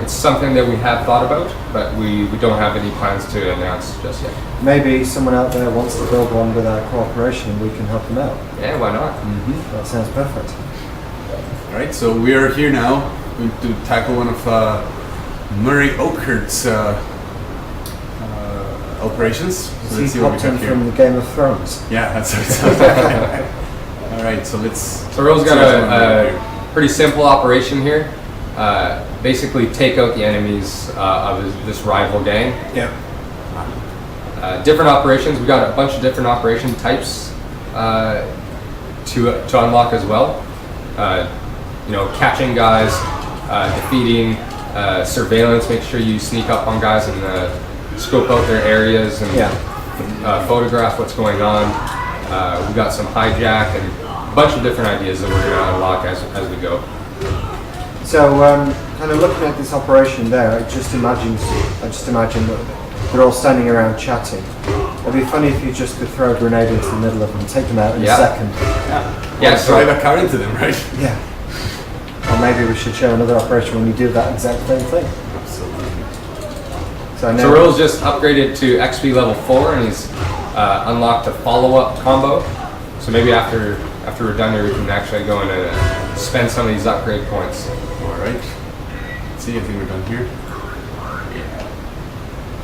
Speaker 3: it's something that we have thought about, but we don't have any plans to announce just yet.
Speaker 1: Maybe someone out there wants to build one with our cooperation and we can help them out.
Speaker 3: Yeah, why not?
Speaker 1: That sounds perfect.
Speaker 2: All right, so we are here now going to tackle one of Murray Oakhurst's operations. So let's see what we
Speaker 1: Captain
Speaker 2: have here.
Speaker 1: from the Game of Thrones.
Speaker 2: Yeah, that's what it sounds like. All right, so let's.
Speaker 3: So Ro's got a pretty simple operation here. Basically take out the enemies of this rival gang.
Speaker 1: Yeah.
Speaker 3: Different operations. We got a bunch of different operation types to unlock as well. You know, catching guys, defeating, surveillance. Make sure you sneak up on guys and scope out their areas and photograph what's going on. We got some hijack and a bunch of different ideas that we're going to unlock as we go.
Speaker 1: So, kind of looking at this operation there, I just imagine that they're all standing around chatting. It'd be funny if you just could throw a grenade into the middle of them, take them out in a second.
Speaker 2: Yeah, so drive a car into them, right?
Speaker 1: Yeah. Or maybe we should show another operation when we do that exact same thing.
Speaker 2: Absolutely.
Speaker 3: So Ro's just upgraded to XP level 4 and he's unlocked a follow-up combo. So maybe after we're done here, we can actually go and spend some of these upgrade points.
Speaker 2: All right. Let's see, I think we're done here.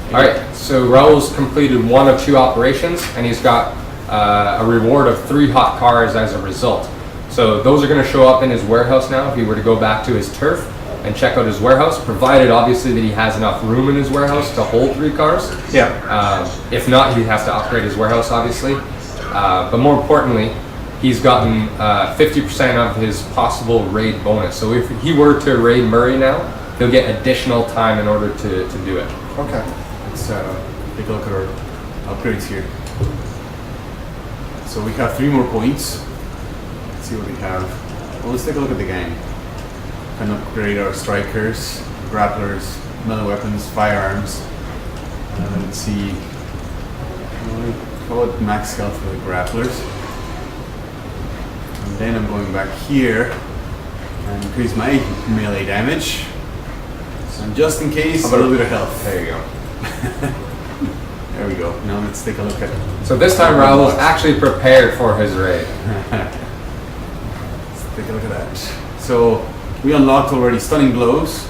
Speaker 3: All right, so Raul's completed 1 of 2 operations, and he's got a reward of 3 hot cars as a result. So those are going to show up in his warehouse now if he were to go back to his turf and check out his warehouse, provided obviously that he has enough room in his warehouse to hold 3 cars.
Speaker 1: Yeah.
Speaker 3: If not, he has to upgrade his warehouse, obviously. But more importantly, he's gotten 50% of his possible raid bonus. So if he were to raid Murray now, he'll get additional time in order to do it.
Speaker 1: Okay.
Speaker 2: Let's take a look at our upgrades here. So we have 3 more points. Let's see what we have. Well, let's take a look at the gang. And upgrade our strikers, grapplers, melee weapons, firearms. Let's see. We'll call it max health for the grapplers. And then I'm going back here and increase my melee damage. And just in case, a little bit of health.
Speaker 3: There you go.
Speaker 2: There we go. Now let's take a look at it.
Speaker 3: So this time Raul is actually prepared for his raid.
Speaker 2: Let's take a look at that. So we unlocked already stunning blows.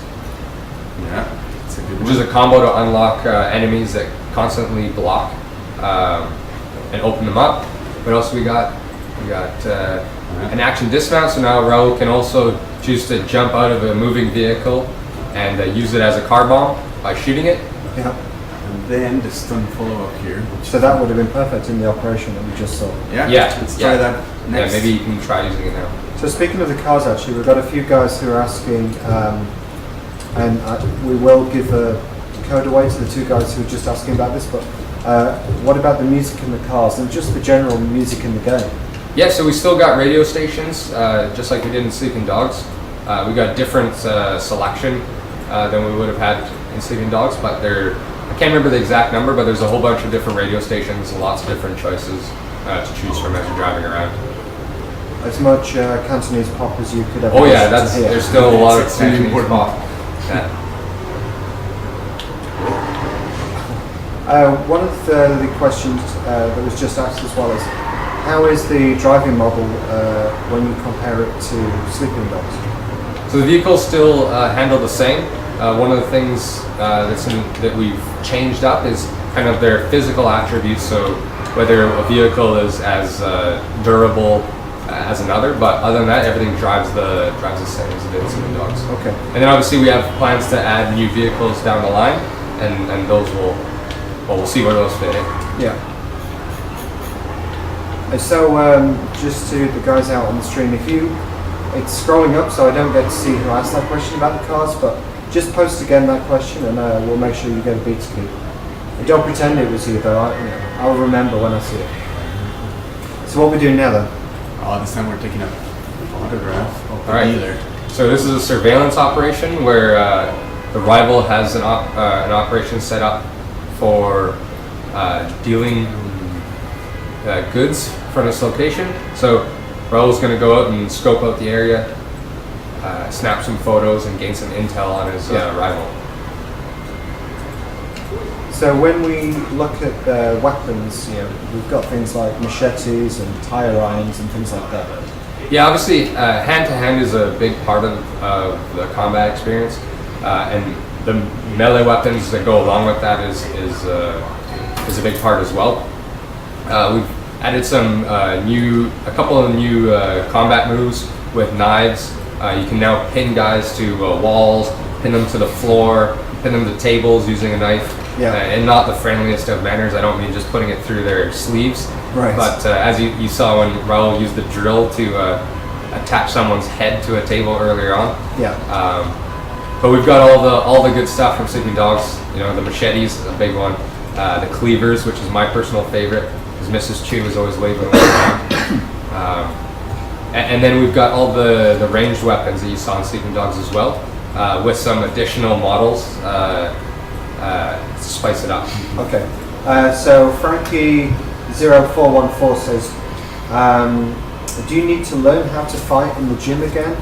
Speaker 2: Yeah, it's a good one.
Speaker 3: Which is a combo to unlock enemies that constantly block and open them up. What else we got? We got an action dismount. So now Raul can also choose to jump out of a moving vehicle and use it as a car bomb by shooting it.
Speaker 1: Yeah.
Speaker 2: And then the stun follow-up here.
Speaker 1: So that would have been perfect in the operation that we just saw.
Speaker 2: Yeah.
Speaker 3: Yeah.
Speaker 2: Let's try that next.
Speaker 3: Yeah, maybe you can try using it now.
Speaker 1: So speaking of the cars, actually, we've got a few guys who are asking, and we will give a code away to the 2 guys who are just asking about this, but what about the music in the cars and just the general music in the game?
Speaker 3: Yeah, so we still got radio stations, just like we did in Sleeping Dogs. We got different selection than we would have had in Sleeping Dogs, but I can't remember the exact number, but there's a whole bunch of different radio stations and lots of different choices to choose from as you're driving around.
Speaker 1: As much Cantonese pop as you could ever
Speaker 3: Oh yeah,
Speaker 1: listen to hear.
Speaker 3: there's still a lot of
Speaker 2: extremely
Speaker 3: Cantonese
Speaker 2: important.
Speaker 3: pop. Yeah.
Speaker 1: One of the questions that was just asked as well is, how is the driving model when you compare it to Sleeping Dogs?
Speaker 3: So the vehicles still handle the same. one of the things that we've changed up is kind of their physical attributes. So whether a vehicle is as durable as another, but other than that, everything drives the same as it is in the dogs.
Speaker 1: Okay.
Speaker 3: And then obviously we have plans to add new vehicles down the line, and those we'll see where those fit in.
Speaker 1: Yeah. So just to the guys out on the stream, it's scrolling up, so I don't get to see who asked that question about the cars, but just post again that question, and we'll make sure you get a beta key. And don't pretend it was you, though. I'll remember when I see it. So what we're doing now, then?
Speaker 2: This time we're taking a photograph of the dealer.
Speaker 3: So this is a surveillance operation where the rival has an operation set up for dealing goods from this location. So Raul's going to go out and scope out the area, snap some photos, and gain some intel on his rival.
Speaker 1: So when we look at weapons, we've got things like machetes and tire irons and things like that.
Speaker 3: Yeah, obviously, hand-to-hand is a big part of the combat experience, and the melee weapons that go along with that is a big part as well. We've added a couple of new combat moves with knives. You can now pin guys to walls, pin them to the floor, pin them to tables using a knife. And not the friendliest of manners. I don't mean just putting it through their sleeves.
Speaker 1: Right.
Speaker 3: But as you saw when Raul used the drill to attach someone's head to a table earlier on.
Speaker 1: Yeah.
Speaker 3: But we've got all the good stuff from Sleeping Dogs. The machetes, a big one. The cleavers, which is my personal favorite, because Mrs. Chu is always waving them around. And then we've got all the ranged weapons that you saw in Sleeping Dogs as well, with some additional models. To spice it up.
Speaker 1: Okay. So Frankie0414 says, do you need to learn how to fight in the gym again,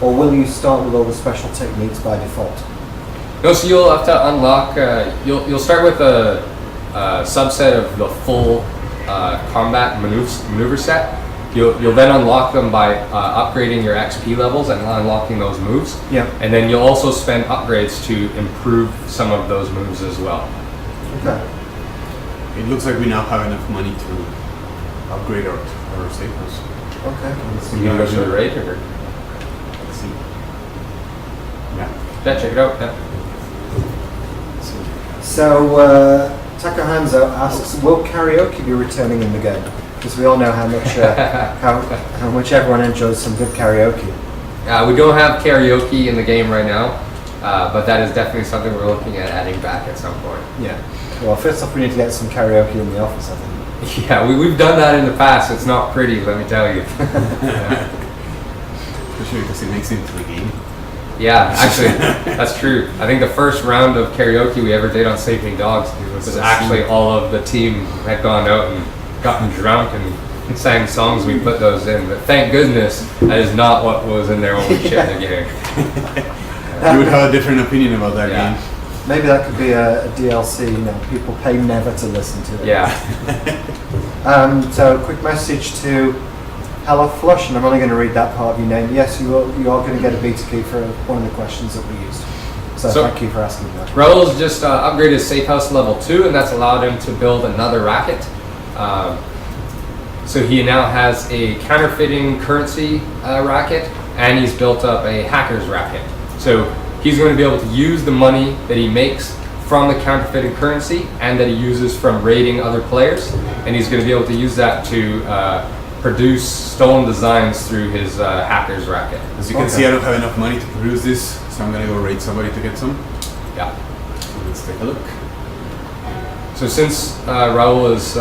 Speaker 1: or will you start with all the special techniques by default?
Speaker 3: No, so you'll have to unlock. You'll start with a subset of the full combat maneuver set. You'll then unlock them by upgrading your XP levels and unlocking those moves.
Speaker 1: Yeah.
Speaker 3: And then you'll also spend upgrades to improve some of those moves as well.
Speaker 1: Okay.
Speaker 2: It looks like we now have enough money to upgrade our safe house.
Speaker 1: Okay.
Speaker 3: You can go to the raid, or?
Speaker 2: Let's see. Yeah.
Speaker 3: Yeah, check it out. Yeah.
Speaker 1: So Takahanzo asks, will karaoke be returning in the game? Because we all know how much how much everyone enjoys some good karaoke.
Speaker 3: We don't have karaoke in the game right now, but that is definitely something we're looking at adding back at some point.
Speaker 1: Yeah. Well, first off, we need to get some karaoke in the office, I think.
Speaker 3: Yeah, we've done that in the past. It's not pretty, let me tell you.
Speaker 2: Especially because it makes it into the game.
Speaker 3: Yeah, actually, that's true. I think the first round of karaoke we ever did on Sleeping Dogs was actually all of the team had gone out and gotten drunk and sang songs. We put those in, but thank goodness that is not what was in there when we shipped the game.
Speaker 2: You would have a different opinion about that game.
Speaker 1: Maybe that could be a DLC. People pay never to listen to it.
Speaker 3: Yeah.
Speaker 1: So, quick message to Hello Flush, and I'm only going to read that part of your name. Yes, you are going to get a beta key for one of the questions that we used. So thank you for asking that.
Speaker 3: Raul's just upgraded his safe house level 2, and that's allowed him to build another racket. So he now has a counterfeiting currency racket, and he's built up a hacker's racket. So he's going to be able to use the money that he makes from the counterfeiting currency and that he uses from raiding other players, and he's going to be able to use that to produce stolen designs through his hacker's racket.
Speaker 2: As you can see, I don't have enough money to produce this, so I'm going to go raid somebody to get some.
Speaker 3: Yeah.
Speaker 2: So let's take a look.
Speaker 3: So since Raul is,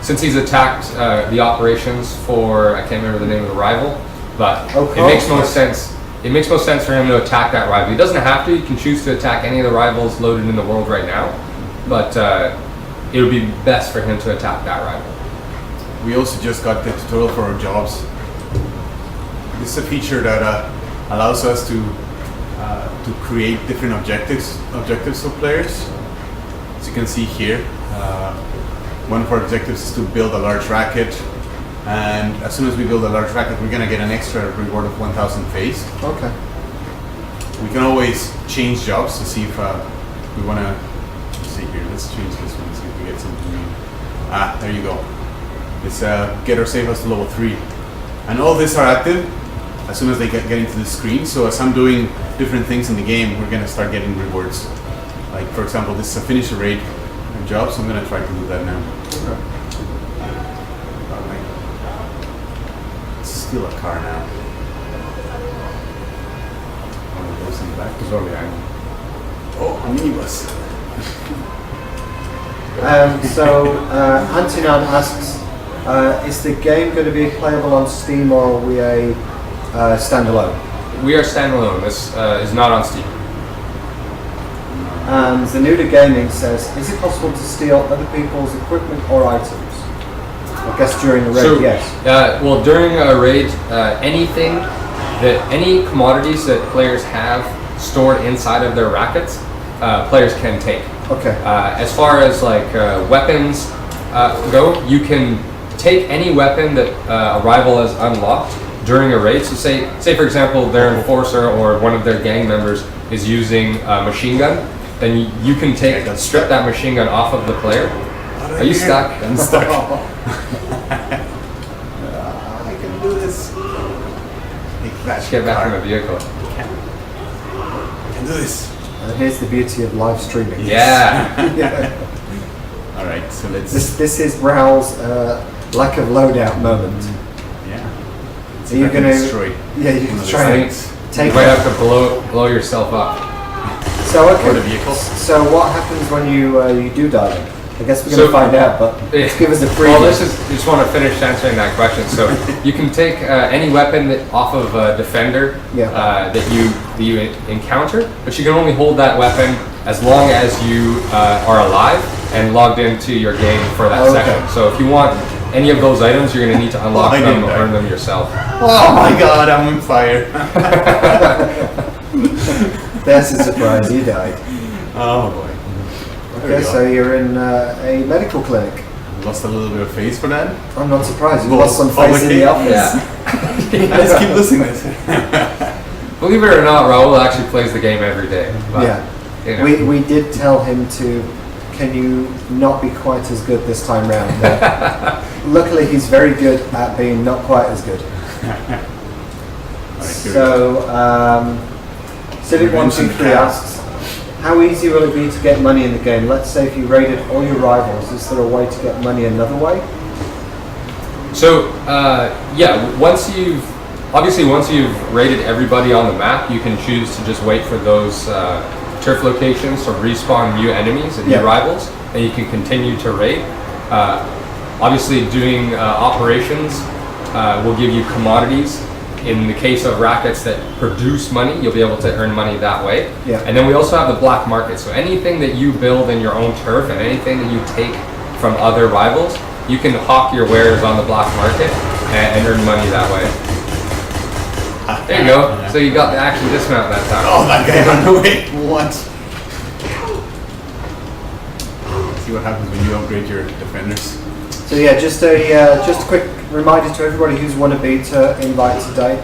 Speaker 3: since he's attacked the operations for, I can't remember the name of the rival, but it makes most sense. It makes most sense for him to attack that rival. He doesn't have to. He can choose to attack any of the rivals loaded in the world right now, but it would be best for him to attack that rival.
Speaker 2: We also just got the tutorial for our jobs. This is a feature that allows us to create different objectives for players. As you can see here, one of our objectives is to build a large racket, and as soon as we build a large racket, we're going to get an extra reward of 1,000 phase.
Speaker 1: Okay.
Speaker 2: we can always change jobs to see if we want to. Let's see here. Let's change this one. See if we get something new. There you go. Let's get our save house to level 3, and all these are active as soon as they get into the screen. So as I'm doing different things in the game, we're gonna start getting rewards. Like for example, this is a finish a raid job, so I'm gonna try to do that now. Alright. Let's steal a car now. Oh, goes in the back.
Speaker 3: There's one behind.
Speaker 2: Oh, a minibus.
Speaker 1: Antinan asks, is the game going to be playable on Steam or are we a standalone?
Speaker 3: We are standalone. This is not on Steam.
Speaker 1: And Zanuda Gaming says, is it possible to steal other people's equipment or items? I guess during the raid, yes.
Speaker 3: Well, during a raid, any commodities that players have stored inside of their rackets, players can take.
Speaker 1: Okay.
Speaker 3: As far as like weapons go, you can take any weapon that a rival has unlocked during a raid. So say for example, their enforcer or one of their gang members is using a machine gun, then you can strip that machine gun off of the player. Are you stuck?
Speaker 2: I'm stuck. I can do this.
Speaker 3: Let's get back in the vehicle.
Speaker 2: I can do this.
Speaker 1: And here's the beauty of live streaming.
Speaker 3: Yeah.
Speaker 1: Yeah.
Speaker 2: All right, so let's.
Speaker 1: This is Raul's lack of loadout moment.
Speaker 2: Yeah.
Speaker 1: So you're going to
Speaker 2: destroy.
Speaker 1: Yeah, you can try and take.
Speaker 3: You might have to blow yourself up.
Speaker 1: So okay.
Speaker 2: Or the vehicles.
Speaker 1: So what happens when you do die? Then? I guess we're going to find out, but give us a preview.
Speaker 3: Well, just want to finish answering that question. So you can take any weapon off of a defender that you encounter, but you can only hold that weapon as long as you are alive and logged into your game for that session. So if you want any of those items, you're going to need to unlock them or earn them yourself.
Speaker 2: Oh my god, I'm on fire.
Speaker 1: That's a surprise, you died.
Speaker 2: Oh boy.
Speaker 1: Okay, so you're in a medical clinic.
Speaker 2: Lost a little bit of face for that.
Speaker 1: I'm not surprised. You lost some face in the office.
Speaker 3: Yeah.
Speaker 2: Let's keep listening to this.
Speaker 3: Believe it or not, Raul actually plays the game every day. But,
Speaker 1: Yeah.
Speaker 3: you know.
Speaker 1: We did tell him to, can you not be quite as good this time round? Luckily, he's very good at being not quite as good. So, Civic123 asks, how easy will it be to get money in the game? Let's say if you raided all your rivals, is there a way to get money another way?
Speaker 3: So, once you've raided everybody on the map, you can choose to just wait for those turf locations to respawn new enemies and new rivals, and you can continue to raid. Obviously, doing operations will give you commodities. In the case of rackets that produce money, you'll be able to earn money that way.
Speaker 1: Yeah.
Speaker 3: And then we also have the black market. So anything that you build in your own turf and anything that you take from other rivals, you can hawk your wares on the black market and earn money that way. There you go. So you got to actually dismount that time.
Speaker 2: Oh, that guy ran away. What? See what happens when you upgrade your defenders.
Speaker 1: So yeah, just a quick reminder to everybody who's won a beta invite today.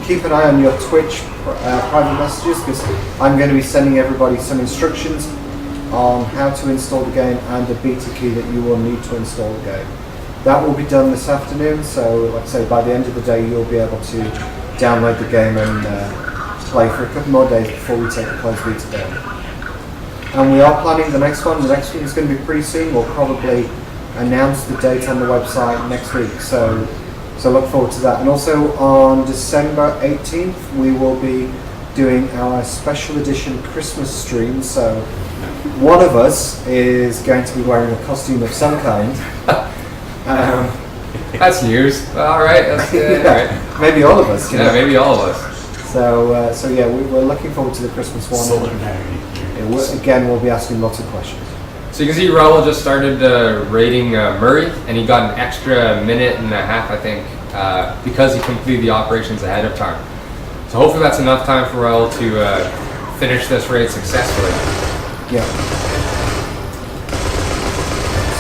Speaker 1: Keep an eye on your Twitch private messages, because I'm going to be sending everybody some instructions on how to install the game and a beta key that you will need to install the game. That will be done this afternoon, so like I say, by the end of the day you'll be able to download the game and play for a couple more days before we take the closed beta down. And we are planning the next one. The next one is going to be pretty soon. We'll probably announce the date on the website next week, so look forward to that. And also on December 18th we will be doing our special edition Christmas stream, so one of us is going to be wearing a costume of some kind.
Speaker 3: That's news. All right, that's good.
Speaker 1: Yeah,
Speaker 3: All right.
Speaker 1: maybe all of us.
Speaker 3: Yeah, maybe all of us.
Speaker 1: So yeah, we're looking forward to the Christmas one. Again, we'll be asking lots of questions.
Speaker 3: So you can see Raul just started raiding Murray, and he got an extra minute and a half, I think, because he completed the operations ahead of time. So hopefully that's enough time for Raul to finish this raid successfully.
Speaker 1: Yeah.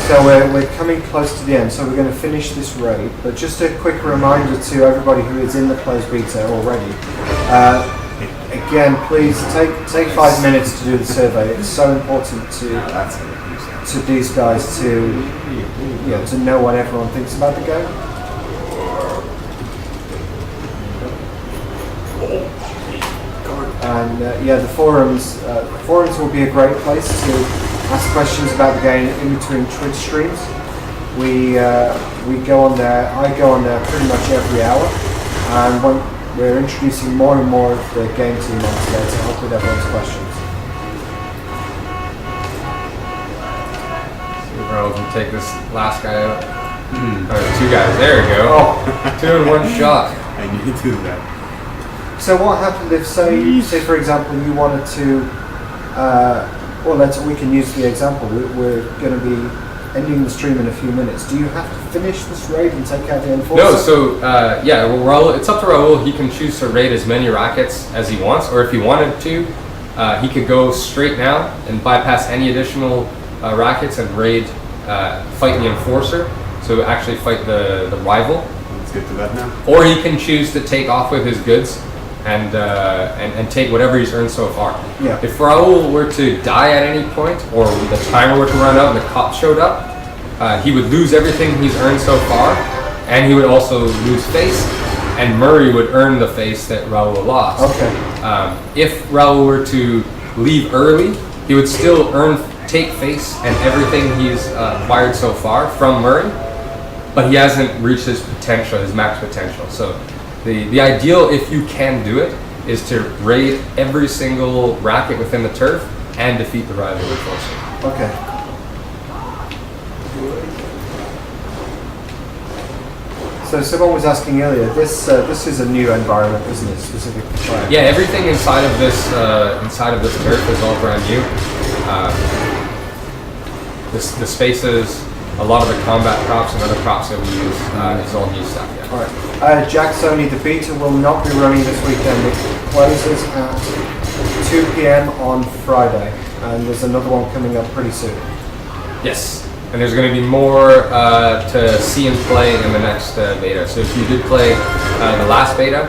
Speaker 1: So we're coming close to the end, so we're going to finish this raid. But just a quick reminder to everybody who is in the closed beta already, again, please take 5 minutes to do the survey. It's so important to these guys to know what everyone thinks about the game. And the forums will be a great place to ask questions about the game in between Twitch streams. We go on there. I go on there pretty much every hour, and we're introducing more and more of the game team onto there to help with everyone's questions.
Speaker 3: See if Raul can take this last guy out. Or 2 guys. There we go.
Speaker 1: Oh.
Speaker 3: 2 in 1 shot.
Speaker 2: I need to do that.
Speaker 1: So what happened if, say for example, you wanted to, we can use the example. We're going to be ending the stream in a few minutes. Do you have to finish this raid and take out the enforcer?
Speaker 3: No, so Raul, it's up to Raul. He can choose to raid as many rackets as he wants, or if he wanted to, he could go straight now and bypass any additional rackets and raid, fight the enforcer. So actually fight the rival.
Speaker 2: Let's get to that now.
Speaker 3: Or he can choose to take off with his goods and take whatever he's earned so far.
Speaker 1: Yeah.
Speaker 3: If Raul were to die at any point, or the timer were to run out and the cops showed up, he would lose everything he's earned so far, and he would also lose face, and Murray would earn the face that Raul lost.
Speaker 1: Okay.
Speaker 3: If Raul were to leave early, he would still take face and everything he's acquired so far from Murray, but he hasn't reached his potential, his max potential. So the ideal, if you can do it, is to raid every single racket within the turf and defeat the rival enforcer.
Speaker 1: Okay. So someone was asking earlier, this is a new environment, isn't it, specific to Triad?
Speaker 3: Yeah, everything inside of this turf is all brand new. The spaces, a lot of the combat props and other props that we use is all new stuff. Yeah.
Speaker 1: All right. Jack Sony, the beta will not be running this weekend. It closes at 2 p.m. on Friday, and there's another one coming up pretty soon.
Speaker 3: Yes, and there's going to be more to see and play in the next beta. So if you did play the last beta,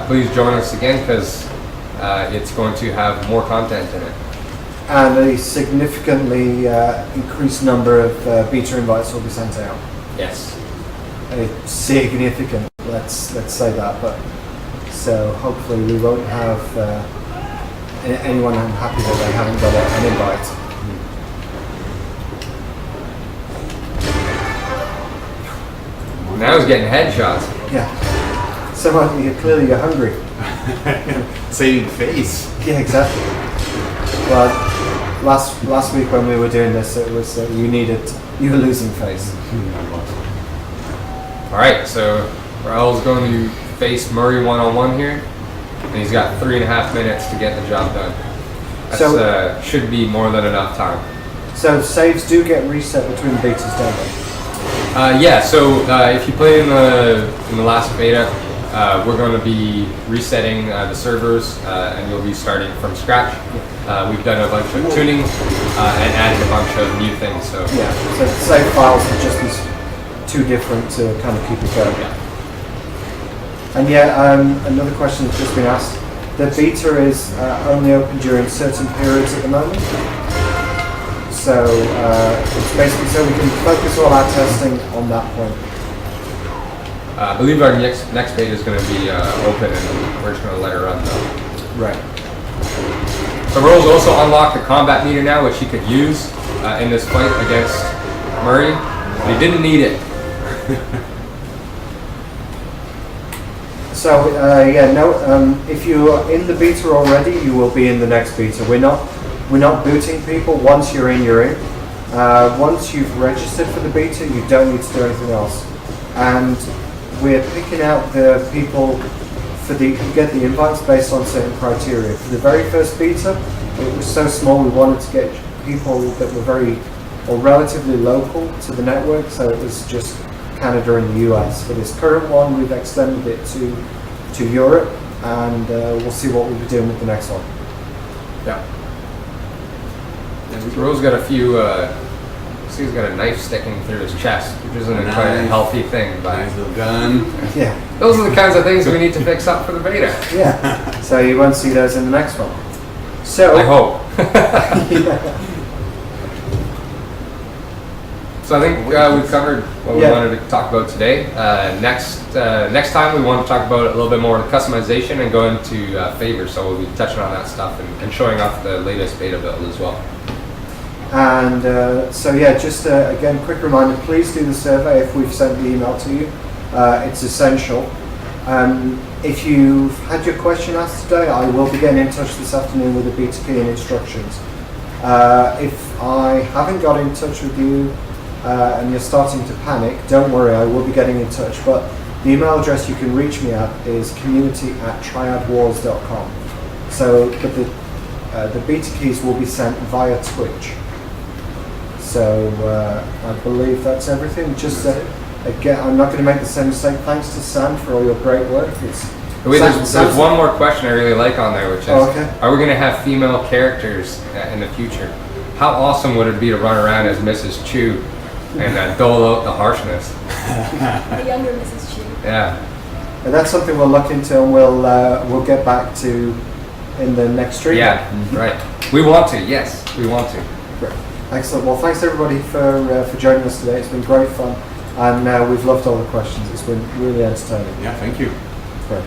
Speaker 3: please join us again, because it's going to have more content in it.
Speaker 1: And a significantly increased number of beta invites will be sent out.
Speaker 3: Yes.
Speaker 1: A significant, let's say that. But so hopefully we won't have anyone unhappy that they haven't got an invite.
Speaker 3: Now he's getting headshots.
Speaker 1: Yeah. So clearly you're hungry.
Speaker 2: Saving face.
Speaker 1: Yeah, exactly. Well, last week when we were doing this, it was you were losing face.
Speaker 3: All right, so Raul's going to face Murray one-on-one here, and he's got 3.5 minutes to get the job done. That
Speaker 1: So-
Speaker 3: should be more than enough time.
Speaker 1: So saves do get reset between betas, don't they?
Speaker 3: Yeah, so if you play in the last beta, we're going to be resetting the servers, and you'll be starting from scratch. We've done a bunch of tuning and added a bunch of new things. So
Speaker 1: Yeah. So save files are just too different to kind of keep it going. And another question that's just been asked. The beta is only open during certain periods at the moment. So it's basically so we can focus all our testing on that point.
Speaker 3: I believe our next beta is going to be open, and we're just going to let her run though.
Speaker 1: Right.
Speaker 3: So Raul's also unlocked the combat meter now, which he could use in this fight against Murray, but he didn't need it.
Speaker 1: So if you're in the beta already, you will be in the next beta. We're not booting people. Once you're in, you're in. Once you've registered for the beta, you don't need to do anything else. And we're picking out the people who get the invites based on certain criteria. For the very first beta, it was so small we wanted to get people that were relatively local to the network, so it was just Canada and the US. For this current one, we've extended it to Europe, and we'll see what we'll be doing with the next one.
Speaker 3: Yeah. Raul's got a few See, he's got a knife sticking through his chest, which isn't quite a healthy thing, but
Speaker 2: Nice little gun.
Speaker 1: Yeah.
Speaker 3: those are the kinds of things we need to fix up for the beta.
Speaker 1: Yeah. So you won't see those in the next one. So
Speaker 3: I hope.
Speaker 1: yeah.
Speaker 3: So I think we've covered what we wanted to talk about today. Next time we want to talk about a little bit more customization and go into favors. So we'll be touching on that stuff and showing off the latest beta build as well.
Speaker 1: And so yeah, just again, quick reminder, please do the survey if we've sent the email to you. It's essential. If you've had your question asked today, I will be getting in touch this afternoon with the beta key and instructions. If I haven't got in touch with you and you're starting to panic, don't worry, I will be getting in touch. But the email address you can reach me at is community@triadwars.com. So, but the beta keys will be sent via Twitch. So I believe that's everything. Just again, I'm not going to make the same mistake. Thanks to Sam for all your great work.
Speaker 3: Wait, there's one more question I really like on there, which is, are we going to have female characters in the future? How awesome would it be to run around as Mrs. Chu and dole out the harshness?
Speaker 4: The younger Mrs. Chu.
Speaker 3: Yeah.
Speaker 1: And that's something we'll look into and we'll get back to in the next stream.
Speaker 3: Yeah, right. We want to. Yes, we want to.
Speaker 1: Great. Excellent. Well, thanks everybody for joining us today. It's been great fun, and we've loved all the questions. It's been really entertaining.
Speaker 2: Yeah, thank you.
Speaker 1: Great.